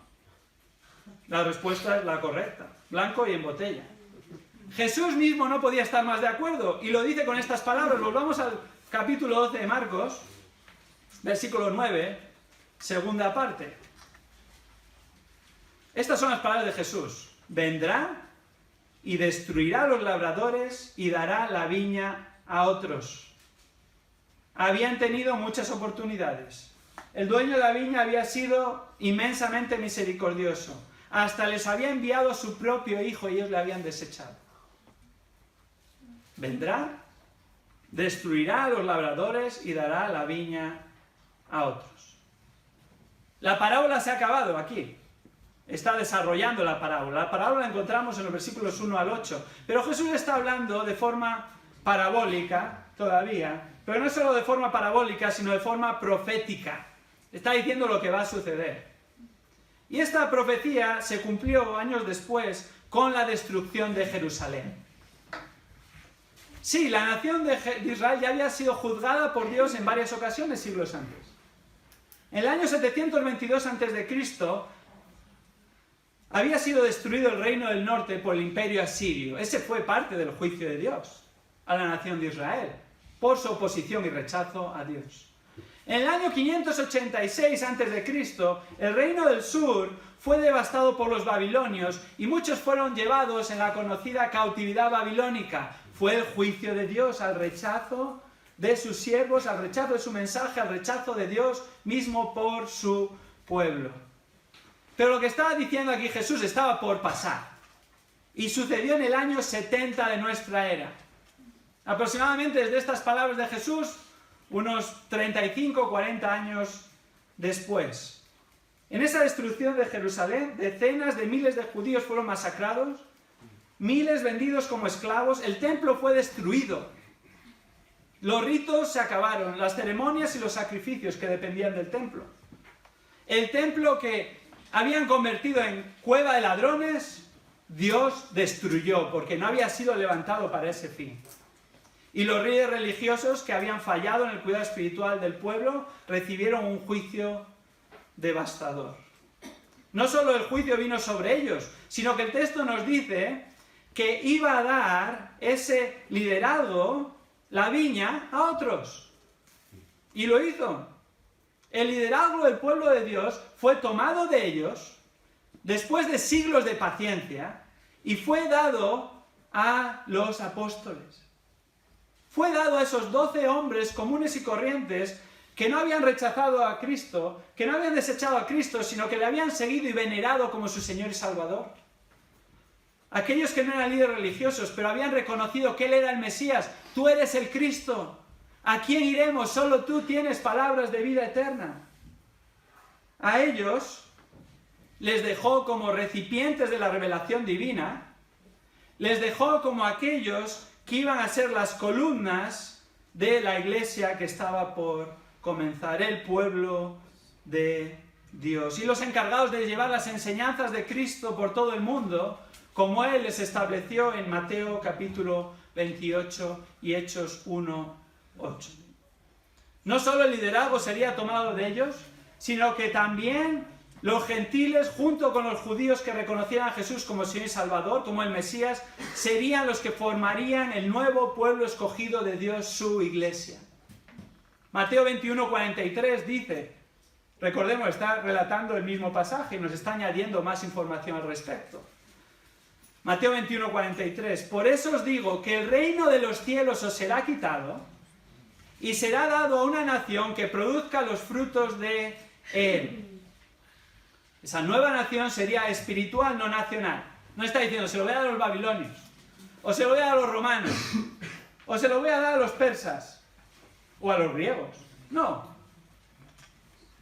La respuesta es la correcta, blanco y en botella. Jesús mismo no podía estar más de acuerdo y lo dice con estas palabras. Volvamos al capítulo 12 de Marcos, versículo 9, segunda parte. Estas son las palabras de Jesús. Vendrá y destruirá a los labradores y dará la viña a otros. Habían tenido muchas oportunidades. El dueño de la viña había sido inmensamente misericordioso. Hasta les había enviado a su propio hijo y ellos le habían desechado. Vendrá, destruirá a los labradores y dará la viña a otros. La parábola se ha acabado aquí. Está desarrollando la parábola. La parábola la encontramos en los versículos 1 al 8. Pero Jesús está hablando de forma parabólica todavía. Pero no solo de forma parabólica, sino de forma profética. Está diciendo lo que va a suceder. Y esta profecía se cumplió años después con la destrucción de Jerusalén. Sí, la nación de Israel ya había sido juzgada por Dios en varias ocasiones siglos antes. En el año 722 a.C., había sido destruido el reino del norte por el imperio asirio. Ese fue parte del juicio de Dios a la nación de Israel, por su oposición y rechazo a Dios. En el año 586 a.C., el reino del sur fue devastado por los babilonios y muchos fueron llevados en la conocida cautividad babilónica. Fue el juicio de Dios al rechazo de sus siervos, al rechazo de su mensaje, al rechazo de Dios mismo por su pueblo. Pero lo que estaba diciendo aquí Jesús estaba por pasar. Y sucedió en el año 70 de nuestra era. Aproximadamente desde estas palabras de Jesús, unos 35 o 40 años después. En esa destrucción de Jerusalén, decenas de miles de judíos fueron masacrados, miles vendidos como esclavos, el templo fue destruido. Los ritos se acabaron, las ceremonias y los sacrificios que dependían del templo. El templo que habían convertido en cueva de ladrones, Dios destruyó, porque no había sido levantado para ese fin. Y los líderes religiosos que habían fallado en el cuidado espiritual del pueblo recibieron un juicio devastador. No solo el juicio vino sobre ellos, sino que el texto nos dice que iba a dar ese liderazgo, la viña, a otros. Y lo hizo. El liderazgo del pueblo de Dios fue tomado de ellos después de siglos de paciencia y fue dado a los apóstoles. Fue dado a esos 12 hombres comunes y corrientes que no habían rechazado a Cristo, que no habían desechado a Cristo, sino que le habían seguido y venerado como su Señor y Salvador. Aquellos que no eran líderes religiosos, pero habían reconocido que Él era el Mesías. Tú eres el Cristo. ¿A quién iremos? Solo tú tienes palabras de vida eterna. A ellos les dejó como recipientes de la revelación divina, les dejó como aquellos que iban a ser las columnas de la iglesia que estaba por comenzar, el pueblo de Dios. Y los encargados de llevar las enseñanzas de Cristo por todo el mundo, como Él les estableció en Mateo capítulo 28 y Hechos 1, 8. No solo el liderazgo sería tomado de ellos, sino que también los gentiles, junto con los judíos que reconocieran a Jesús como Señor y Salvador, como el Mesías, serían los que formarían el nuevo pueblo escogido de Dios, su iglesia. Mateo 21, 43 dice, recordemos, está relatando el mismo pasaje y nos está añadiendo más información al respecto. Mateo 21, 43, por eso os digo que el reino de los cielos os será quitado y será dado a una nación que produzca los frutos de él. Esa nueva nación sería espiritual, no nacional. No está diciendo, se lo voy a dar a los babilonios, o se lo voy a dar a los romanos, o se lo voy a dar a los persas, o a los griegos. No.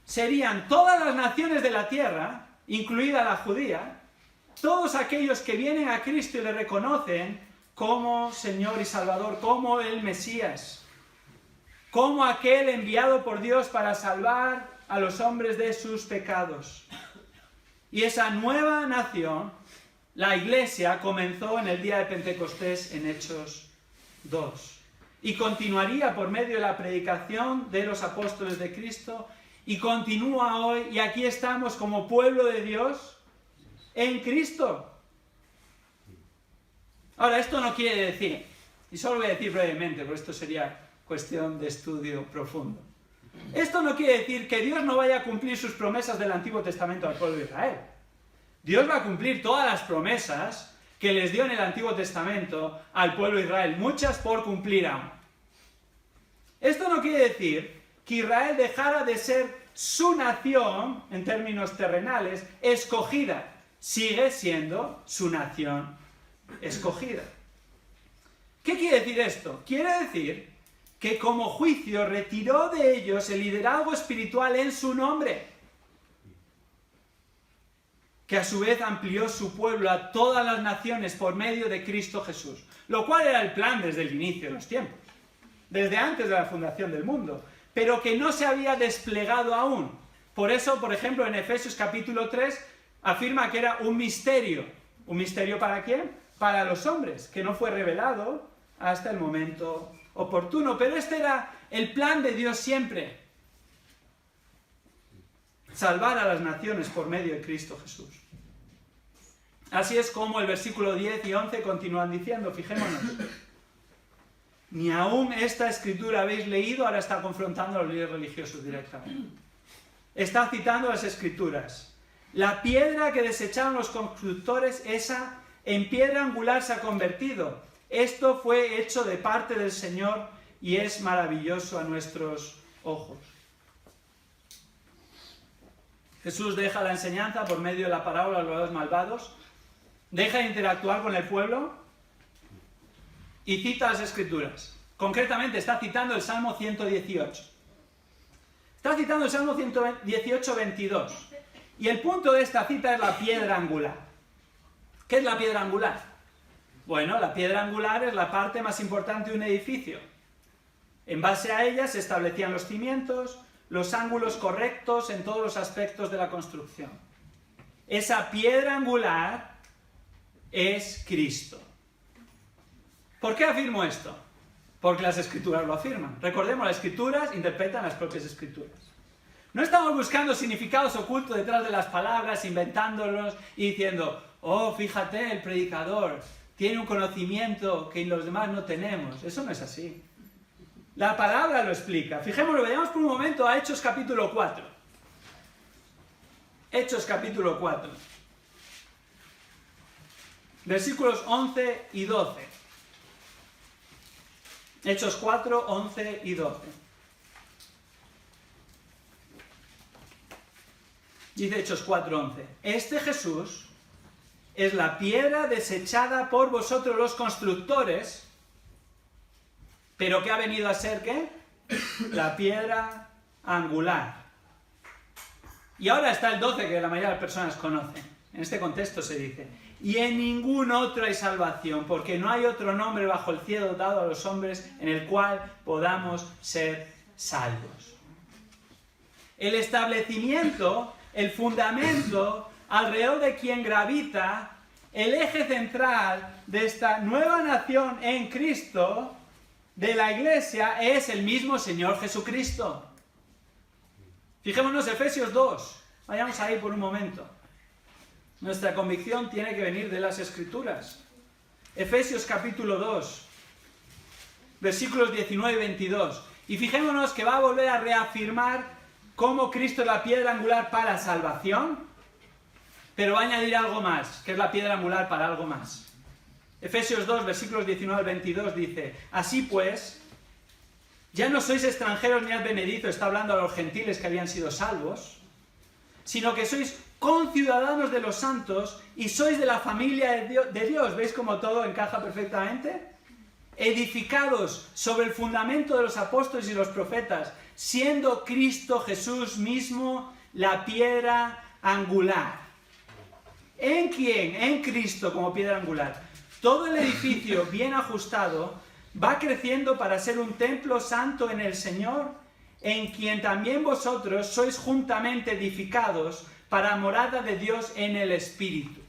Serían todas las naciones de la tierra, incluida la judía, todos aquellos que vienen a Cristo y le reconocen como Señor y Salvador, como el Mesías, como aquel enviado por Dios para salvar a los hombres de sus pecados. Y esa nueva nación, la iglesia, comenzó en el día de Pentecostés en Hechos 2. Y continuaría por medio de la predicación de los apóstoles de Cristo, y continúa hoy, y aquí estamos como pueblo de Dios en Cristo. Ahora, esto no quiere decir, y solo voy a decir brevemente, porque esto sería cuestión de estudio profundo. Esto no quiere decir que Dios no vaya a cumplir sus promesas del Antiguo Testamento al pueblo de Israel. Dios va a cumplir todas las promesas que les dio en el Antiguo Testamento al pueblo de Israel, muchas por cumplir aún. Esto no quiere decir que Israel dejara de ser su nación, en términos terrenales, escogida. Sigue siendo su nación escogida. ¿Qué quiere decir esto? Quiere decir que como juicio retiró de ellos el liderazgo espiritual en su nombre, que a su vez amplió su pueblo a todas las naciones por medio de Cristo Jesús, lo cual era el plan desde el inicio de los tiempos, desde antes de la fundación del mundo, pero que no se había desplegado aún. Por eso, por ejemplo, en Efesios capítulo 3 afirma que era un misterio. ¿Un misterio para quién? Para los hombres, que no fue revelado hasta el momento oportuno. Pero este era el plan de Dios siempre: salvar a las naciones por medio de Cristo Jesús. Así es como el versículo 10 y 11 continúan diciendo, fijémonos. Ni aún esta escritura habéis leído, ahora está confrontando a los líderes religiosos directamente. Está citando las escrituras. La piedra que desecharon los constructores, esa en piedra angular se ha convertido. Esto fue hecho de parte del Señor y es maravilloso a nuestros ojos. Jesús deja la enseñanza por medio de la parábola de los malvados, deja de interactuar con el pueblo y cita las escrituras. Concretamente está citando el Salmo 118. Está citando el Salmo 118, 22. Y el punto de esta cita es la piedra angular. ¿Qué es la piedra angular? Bueno, la piedra angular es la parte más importante de un edificio. En base a ella se establecían los cimientos, los ángulos correctos en todos los aspectos de la construcción. Esa piedra angular es Cristo. ¿Por qué afirmo esto? Porque las escrituras lo afirman. Recordemos, las escrituras interpretan las propias escrituras. No estamos buscando significados ocultos detrás de las palabras, inventándolos y diciendo, oh, fíjate, el predicador tiene un conocimiento que los demás no tenemos. Eso no es así. La palabra lo explica. Fijémonos, vayamos por un momento a Hechos capítulo 4. Hechos capítulo 4. Versículos 11 y 12. Hechos 4, 11 y 12. Dice Hechos 4, 11. Este Jesús es la piedra desechada por vosotros los constructores, pero que ha venido a ser, ¿qué? La piedra angular. Y ahora está el 12 que la mayoría de las personas conocen. En este contexto se dice, y en ningún otro hay salvación, porque no hay otro nombre bajo el cielo dado a los hombres en el cual podamos ser salvos. El establecimiento, el fundamento alrededor de quien gravita el eje central de esta nueva nación en Cristo, de la Iglesia, es el mismo Señor Jesucristo. Fijémonos Efesios 2. Vayamos ahí por un momento. Nuestra convicción tiene que venir de las Escrituras. Efesios capítulo 2, versículos 19 y 22. Y fijémonos que va a volver a reafirmar cómo Cristo es la piedra angular para salvación, pero va a añadir algo más, que es la piedra angular para algo más. Efesios 2, versículos 19 al 22 dice: así pues, ya no sois extranjeros ni advenedizos, está hablando a los gentiles que habían sido salvos, sino que sois conciudadanos de los santos y sois de la familia de Dios. ¿Veis cómo todo encaja perfectamente? Edificados sobre el fundamento de los apóstoles y los profetas, siendo Cristo Jesús mismo la piedra angular. ¿En quién? En Cristo como piedra angular. Todo el edificio bien ajustado va creciendo para ser un templo santo en el Señor, en quien también vosotros sois juntamente edificados para morada de Dios en el Espíritu.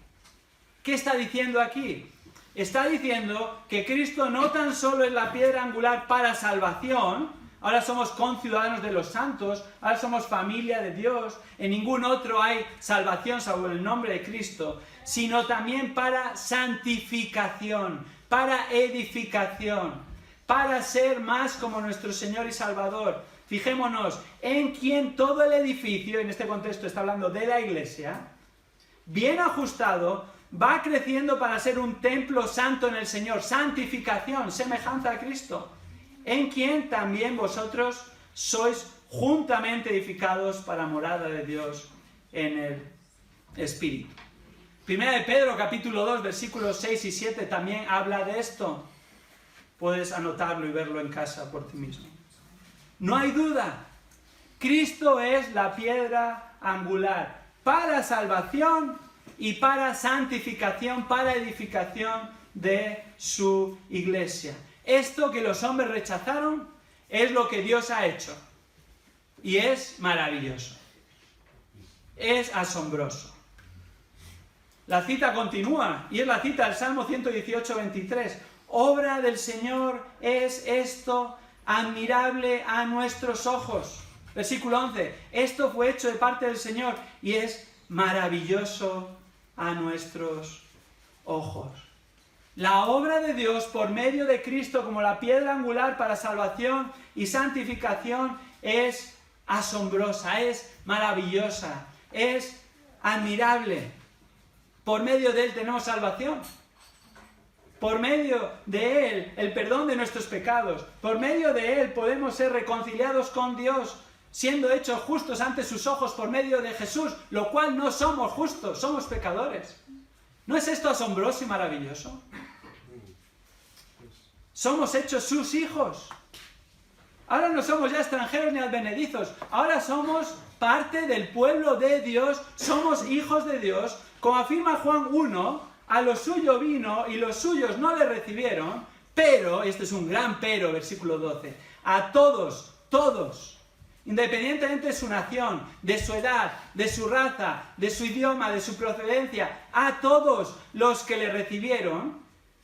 ¿Qué está diciendo aquí? Está diciendo que Cristo no tan solo es la piedra angular para salvación, ahora somos conciudadanos de los santos, ahora somos familia de Dios, en ningún otro hay salvación salvo el nombre de Cristo, sino también para santificación, para edificación, para ser más como nuestro Señor y Salvador. Fijémonos, en quien todo el edificio, en este contexto está hablando de la Iglesia, bien ajustado, va creciendo para ser un templo santo en el Señor, santificación, semejanza a Cristo, en quien también vosotros sois juntamente edificados para morada de Dios en el Espíritu. Primera de Pedro, capítulo 2, versículos 6 y 7 también habla de esto. Puedes anotarlo y verlo en casa por ti mismo. No hay duda, Cristo es la piedra angular para salvación y para santificación, para edificación de su iglesia. Esto que los hombres rechazaron es lo que Dios ha hecho. Y es maravilloso. Es asombroso. La cita continúa, y es la cita del Salmo 118, 23. Obra del Señor es esto, admirable a nuestros ojos. Versículo 11. Esto fue hecho de parte del Señor y es maravilloso a nuestros ojos. La obra de Dios por medio de Cristo como la piedra angular para salvación y santificación es asombrosa, es maravillosa, es admirable. Por medio de Él tenemos salvación. Por medio de Él, el perdón de nuestros pecados. Por medio de Él podemos ser reconciliados con Dios, siendo hechos justos ante sus ojos por medio de Jesús, lo cual no somos justos, somos pecadores. ¿No es esto asombroso y maravilloso? Somos hechos sus hijos. Ahora no somos ya extranjeros ni advenedizos, ahora somos parte del pueblo de Dios, somos hijos de Dios, como afirma Juan 1, a lo suyo vino y los suyos no le recibieron, pero, este es un gran pero, versículo 12, a todos, independientemente de su nación, de su edad, de su raza, de su idioma, de su procedencia, a todos los que le recibieron,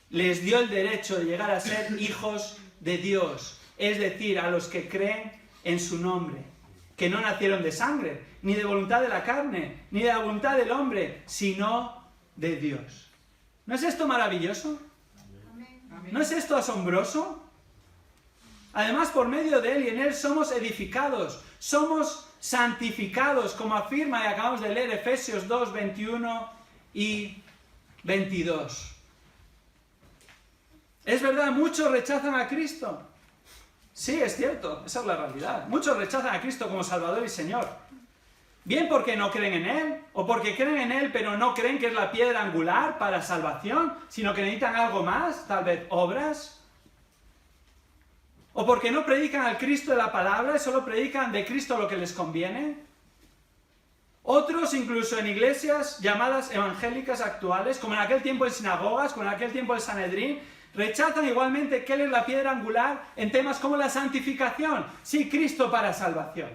les dio el derecho de llegar a ser hijos de Dios, es decir, a los que creen en su nombre, que no nacieron de sangre, ni de voluntad de la carne, ni de la voluntad del hombre, sino de Dios. ¿No es esto maravilloso? ¿No es esto asombroso? Además, por medio de Él y en Él somos edificados, somos santificados, como afirma y acabamos de leer Efesios 2, 21 y 22. Es verdad, muchos rechazan a Cristo. Sí, es cierto, esa es la realidad. Muchos rechazan a Cristo como Salvador y Señor. Bien porque no creen en Él, o porque creen en Él pero no creen que es la piedra angular para salvación, sino que necesitan algo más, tal vez obras. O porque no predican al Cristo de la palabra y solo predican de Cristo lo que les conviene. Otros, incluso en iglesias llamadas evangélicas actuales, como en aquel tiempo en sinagogas, como en aquel tiempo en Sanedrín, rechazan igualmente que Él es la piedra angular en temas como la santificación. Sí, Cristo para salvación.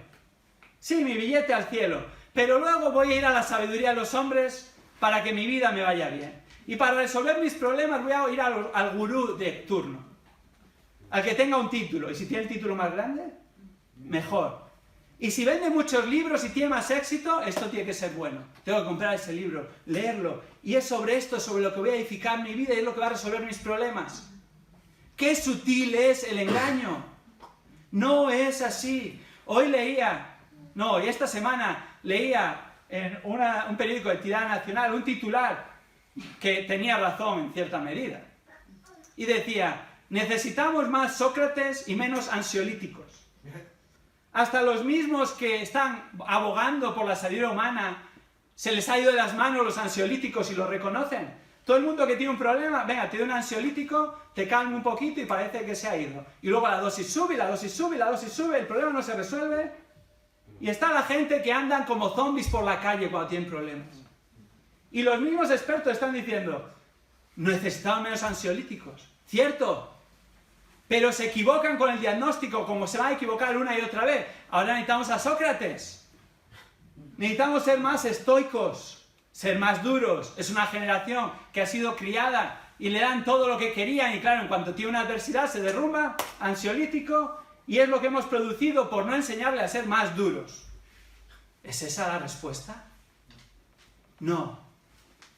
Sí, mi billete al cielo. Pero luego voy a ir a la sabiduría de los hombres para que mi vida me vaya bien. Y para resolver mis problemas voy a ir al gurú de turno. Al que tenga un título. Y si tiene el título más grande, mejor. Y si vende muchos libros y tiene más éxito, esto tiene que ser bueno. Tengo que comprar ese libro, leerlo. Y es sobre esto, sobre lo que voy a edificar mi vida y es lo que va a resolver mis problemas. ¡Qué sutil es el engaño! No es así. Y esta semana leía en un periódico de tirada nacional un titular que tenía razón en cierta medida. Y decía, necesitamos más Sócrates y menos ansiolíticos. Hasta los mismos que están abogando por la salud humana, se les ha ido de las manos los ansiolíticos y lo reconocen. Todo el mundo que tiene un problema, venga, te doy un ansiolítico, te calma un poquito y parece que se ha ido. Y luego la dosis sube, y la dosis sube, y la dosis sube, el problema no se resuelve. Y está la gente que andan como zombies por la calle cuando tienen problemas. Y los mismos expertos están diciendo, necesitamos menos ansiolíticos. Cierto, pero se equivocan con el diagnóstico como se va a equivocar una y otra vez. Ahora necesitamos a Sócrates. Necesitamos ser más estoicos, ser más duros. Es una generación que ha sido criada y le dan todo lo que querían y claro, en cuanto tiene una adversidad se derrumba, ansiolítico, y es lo que hemos producido por no enseñarle a ser más duros. ¿Es esa la respuesta? No.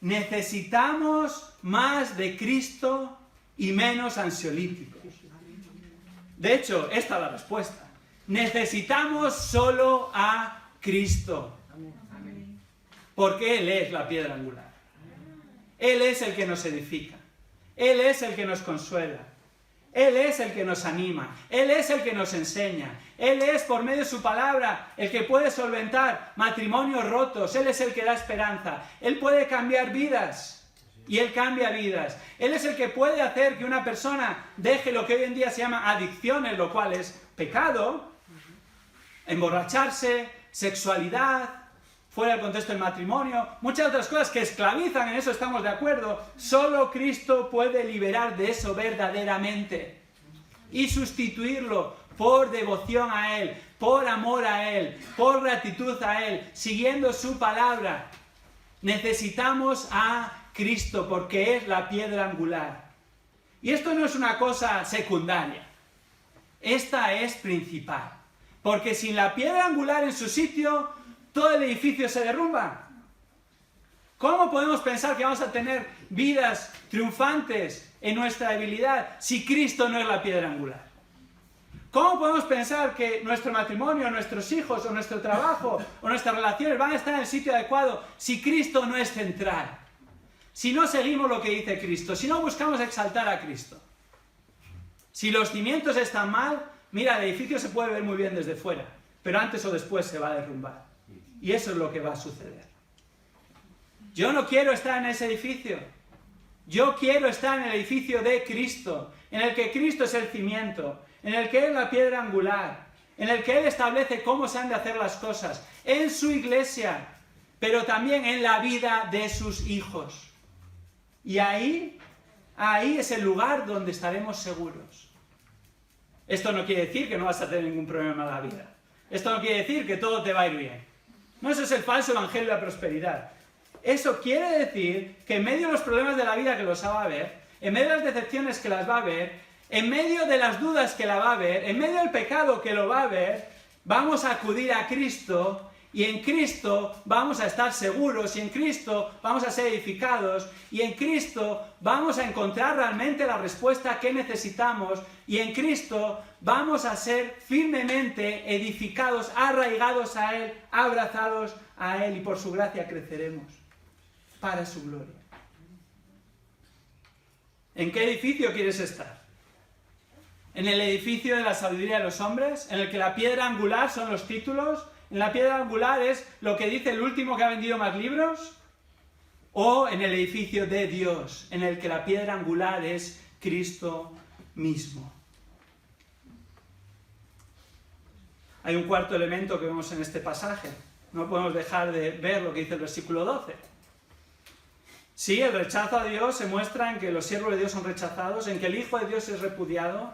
Necesitamos más de Cristo y menos ansiolíticos. De hecho, esta es la respuesta. Necesitamos solo a Cristo. Porque Él es la piedra angular. Él es el que nos edifica. Él es el que nos consuela. Él es el que nos anima. Él es el que nos enseña. Él es, por medio de su palabra, el que puede solventar matrimonios rotos. Él es el que da esperanza. Él puede cambiar vidas. Y Él cambia vidas. Él es el que puede hacer que una persona deje lo que hoy en día se llama adicciones, lo cual es pecado, emborracharse, sexualidad, fuera del contexto del matrimonio, muchas otras cosas que esclavizan, en eso estamos de acuerdo. Solo Cristo puede liberar de eso verdaderamente y sustituirlo por devoción a Él, por amor a Él, por gratitud a Él, siguiendo su palabra. Necesitamos a Cristo porque es la piedra angular. Y esto no es una cosa secundaria. Esta es principal. Porque sin la piedra angular en su sitio, todo el edificio se derrumba. ¿Cómo podemos pensar que vamos a tener vidas triunfantes en nuestra debilidad si Cristo no es la piedra angular? ¿Cómo podemos pensar que nuestro matrimonio, nuestros hijos, o nuestro trabajo, o nuestras relaciones van a estar en el sitio adecuado si Cristo no es central? Si no seguimos lo que dice Cristo, si no buscamos exaltar a Cristo. Si los cimientos están mal, mira, el edificio se puede ver muy bien desde fuera, pero antes o después se va a derrumbar. Y eso es lo que va a suceder. Yo no quiero estar en ese edificio. Yo quiero estar en el edificio de Cristo, en el que Cristo es el cimiento, en el que es la piedra angular, en el que Él establece cómo se han de hacer las cosas, en su iglesia, pero también en la vida de sus hijos. Y ahí es el lugar donde estaremos seguros. Esto no quiere decir que no vas a tener ningún problema en la vida. Esto no quiere decir que todo te va a ir bien. No, eso es el falso evangelio de la prosperidad. Eso quiere decir que en medio de los problemas de la vida que los va a haber, en medio de las decepciones que las va a haber, en medio de las dudas que la va a haber, en medio del pecado que lo va a haber, vamos a acudir a Cristo y en Cristo vamos a estar seguros y en Cristo vamos a ser edificados y en Cristo vamos a encontrar realmente la respuesta que necesitamos y en Cristo vamos a ser firmemente edificados, arraigados a Él, abrazados a Él y por su gracia creceremos para su gloria. ¿En qué edificio quieres estar? ¿En el edificio de la sabiduría de los hombres? ¿En el que la piedra angular son los títulos? ¿En la piedra angular es lo que dice el último que ha vendido más libros? ¿O en el edificio de Dios, en el que la piedra angular es Cristo mismo? Hay un cuarto elemento que vemos en este pasaje. No podemos dejar de ver lo que dice el versículo 12. Sí, el rechazo a Dios se muestra en que los siervos de Dios son rechazados, en que el Hijo de Dios es repudiado.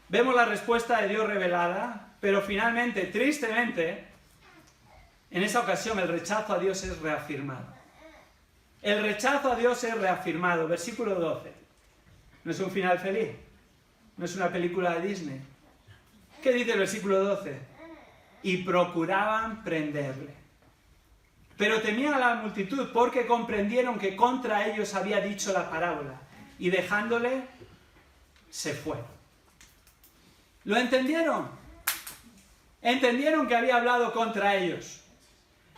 Vemos la respuesta de Dios revelada, pero finalmente, tristemente, en esa ocasión el rechazo a Dios es reafirmado. el rechazo a Dios es reafirmado. Versículo 12. No es un final feliz. No es una película de Disney. ¿Qué dice el versículo 12? Y procuraban prenderle. Pero temían a la multitud porque comprendieron que contra ellos había dicho la parábola. Y dejándole, se fue. ¿Lo entendieron? Entendieron que había hablado contra ellos.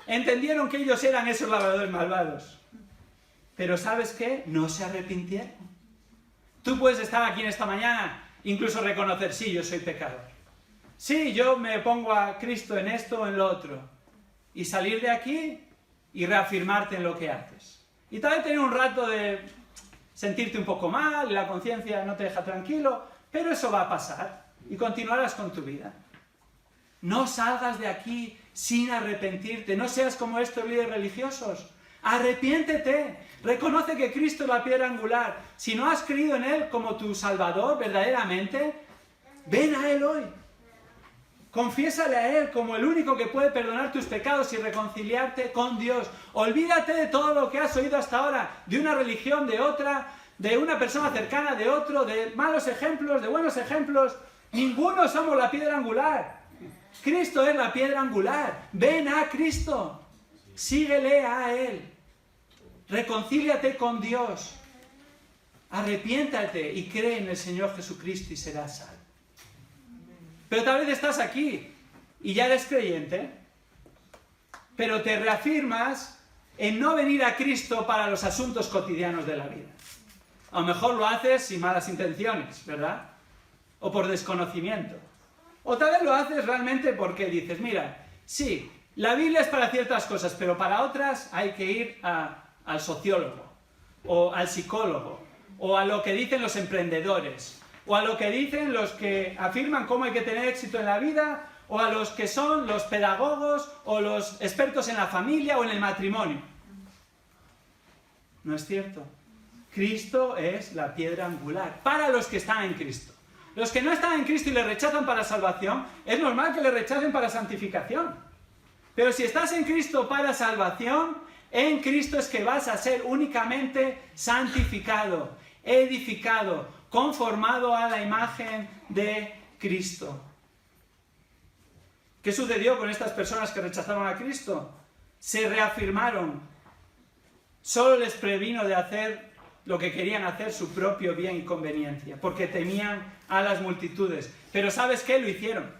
Entendieron que ellos eran esos labradores malvados. Pero ¿sabes qué? No se arrepintieron. Tú puedes estar aquí en esta mañana, incluso reconocer, sí, yo soy pecador. Sí, yo me pongo a Cristo en esto o en lo otro. Y salir de aquí y reafirmarte en lo que haces. Y tal vez tener un rato de sentirte un poco mal, y la conciencia no te deja tranquilo, pero eso va a pasar y continuarás con tu vida. No salgas de aquí sin arrepentirte, no seas como estos líderes religiosos. Arrepiéntete, reconoce que Cristo es la piedra angular. Si no has creído en Él como tu Salvador verdaderamente, ven a Él hoy. Confiésale a Él como el único que puede perdonar tus pecados y reconciliarte con Dios. Olvídate de todo lo que has oído hasta ahora, de una religión, de otra, de una persona cercana, de otro, de malos ejemplos, de buenos ejemplos. Ninguno somos la piedra angular. Cristo es la piedra angular. Ven a Cristo. Síguele a Él. Reconcíliate con Dios. Arrepiéntate y cree en el Señor Jesucristo y serás salvo. Pero tal vez estás aquí y ya eres creyente, pero te reafirmas en no venir a Cristo para los asuntos cotidianos de la vida. A lo mejor lo haces sin malas intenciones, ¿verdad? O por desconocimiento. O tal vez lo haces realmente porque dices, mira, sí, la Biblia es para ciertas cosas, pero para otras hay que ir al sociólogo, o al psicólogo, o a lo que dicen los emprendedores, o a lo que dicen los que afirman cómo hay que tener éxito en la vida, o a los que son los pedagogos, o los expertos en la familia, o en el matrimonio. No es cierto. Cristo es la piedra angular, para los que están en Cristo. Los que no están en Cristo y le rechazan para salvación, es normal que le rechacen para santificación. Pero si estás en Cristo para salvación, en Cristo es que vas a ser únicamente santificado, edificado, conformado a la imagen de Cristo. ¿Qué sucedió con estas personas que rechazaron a Cristo? Se reafirmaron. Solo les previno de hacer lo que querían hacer, su propio bien y conveniencia, porque temían a las multitudes. Pero ¿sabes qué? Lo hicieron.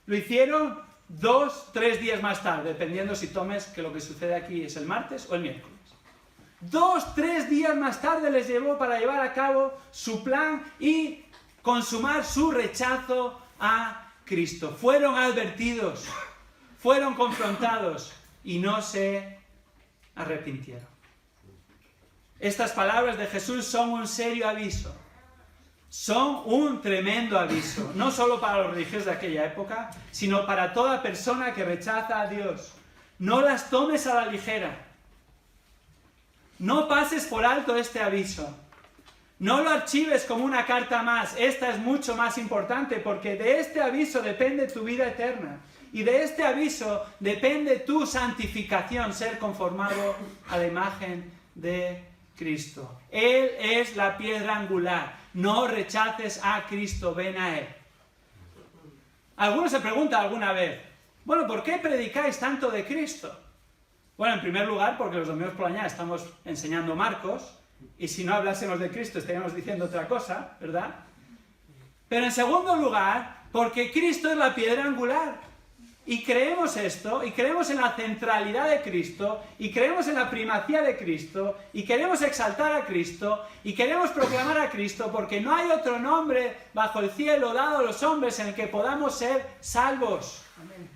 Lo hicieron 2-3 días más tarde, dependiendo si tomes que lo que sucede aquí es el martes o el miércoles. 2-3 días más tarde les llevó para llevar a cabo su plan y consumar su rechazo a Cristo. Fueron advertidos, fueron confrontados y no se arrepintieron. Estas palabras de Jesús son un serio aviso. Son un tremendo aviso, no solo para los religiosos de aquella época, sino para toda persona que rechaza a Dios. No las tomes a la ligera. No pases por alto este aviso. No lo archives como una carta más. Esta es mucho más importante porque de este aviso depende tu vida eterna. Y de este aviso depende tu santificación, ser conformado a la imagen de Cristo. Él es la piedra angular. No rechaces a Cristo, ven a Él. Algunos se preguntan alguna vez, bueno, ¿por qué predicáis tanto de Cristo? Bueno, en primer lugar, porque los domingos por la mañana estamos enseñando Marcos, y si no hablásemos de Cristo estaríamos diciendo otra cosa, ¿verdad? Pero en segundo lugar, porque Cristo es la piedra angular. Y creemos esto, y creemos en la centralidad de Cristo, y creemos en la primacía de Cristo, y queremos exaltar a Cristo, y queremos proclamar a Cristo, porque no hay otro nombre bajo el cielo dado a los hombres en el que podamos ser salvos. Amén.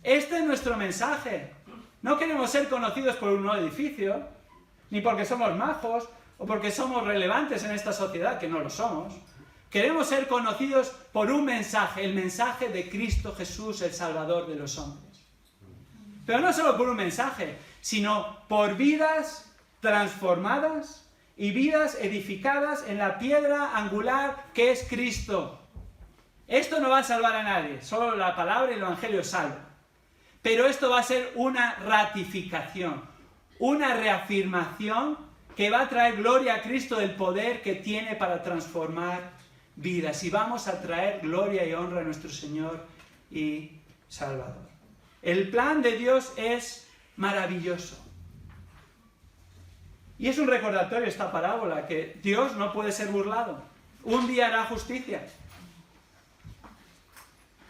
Este es nuestro mensaje. No queremos ser conocidos por un nuevo edificio, ni porque somos majos, o porque somos relevantes en esta sociedad, que no lo somos. Queremos ser conocidos por un mensaje, el mensaje de Cristo Jesús, el Salvador de los hombres. Pero no solo por un mensaje, sino por vidas transformadas y vidas edificadas en la piedra angular que es Cristo. Esto no va a salvar a nadie, solo la palabra y el Evangelio salva. Pero esto va a ser una ratificación, una reafirmación que va a traer gloria a Cristo del poder que tiene para transformar vidas. Y vamos a traer gloria y honra a nuestro Señor y Salvador. El plan de Dios es maravilloso. Y es un recordatorio esta parábola, que Dios no puede ser burlado. Un día hará justicia.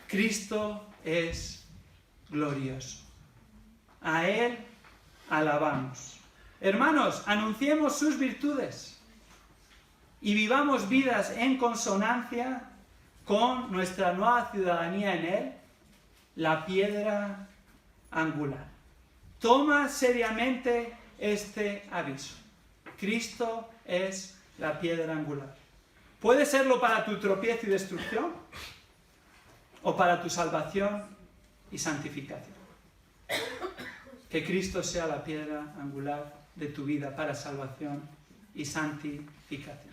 Cristo es glorioso. A Él alabamos. Hermanos, anunciemos sus virtudes y vivamos vidas en consonancia con nuestra nueva ciudadanía en Él, la piedra angular. Toma seriamente este aviso. Cristo es la piedra angular. Puede serlo para tu tropiezo y destrucción o para tu salvación y santificación. Que Cristo sea la piedra angular de tu vida para salvación y santificación.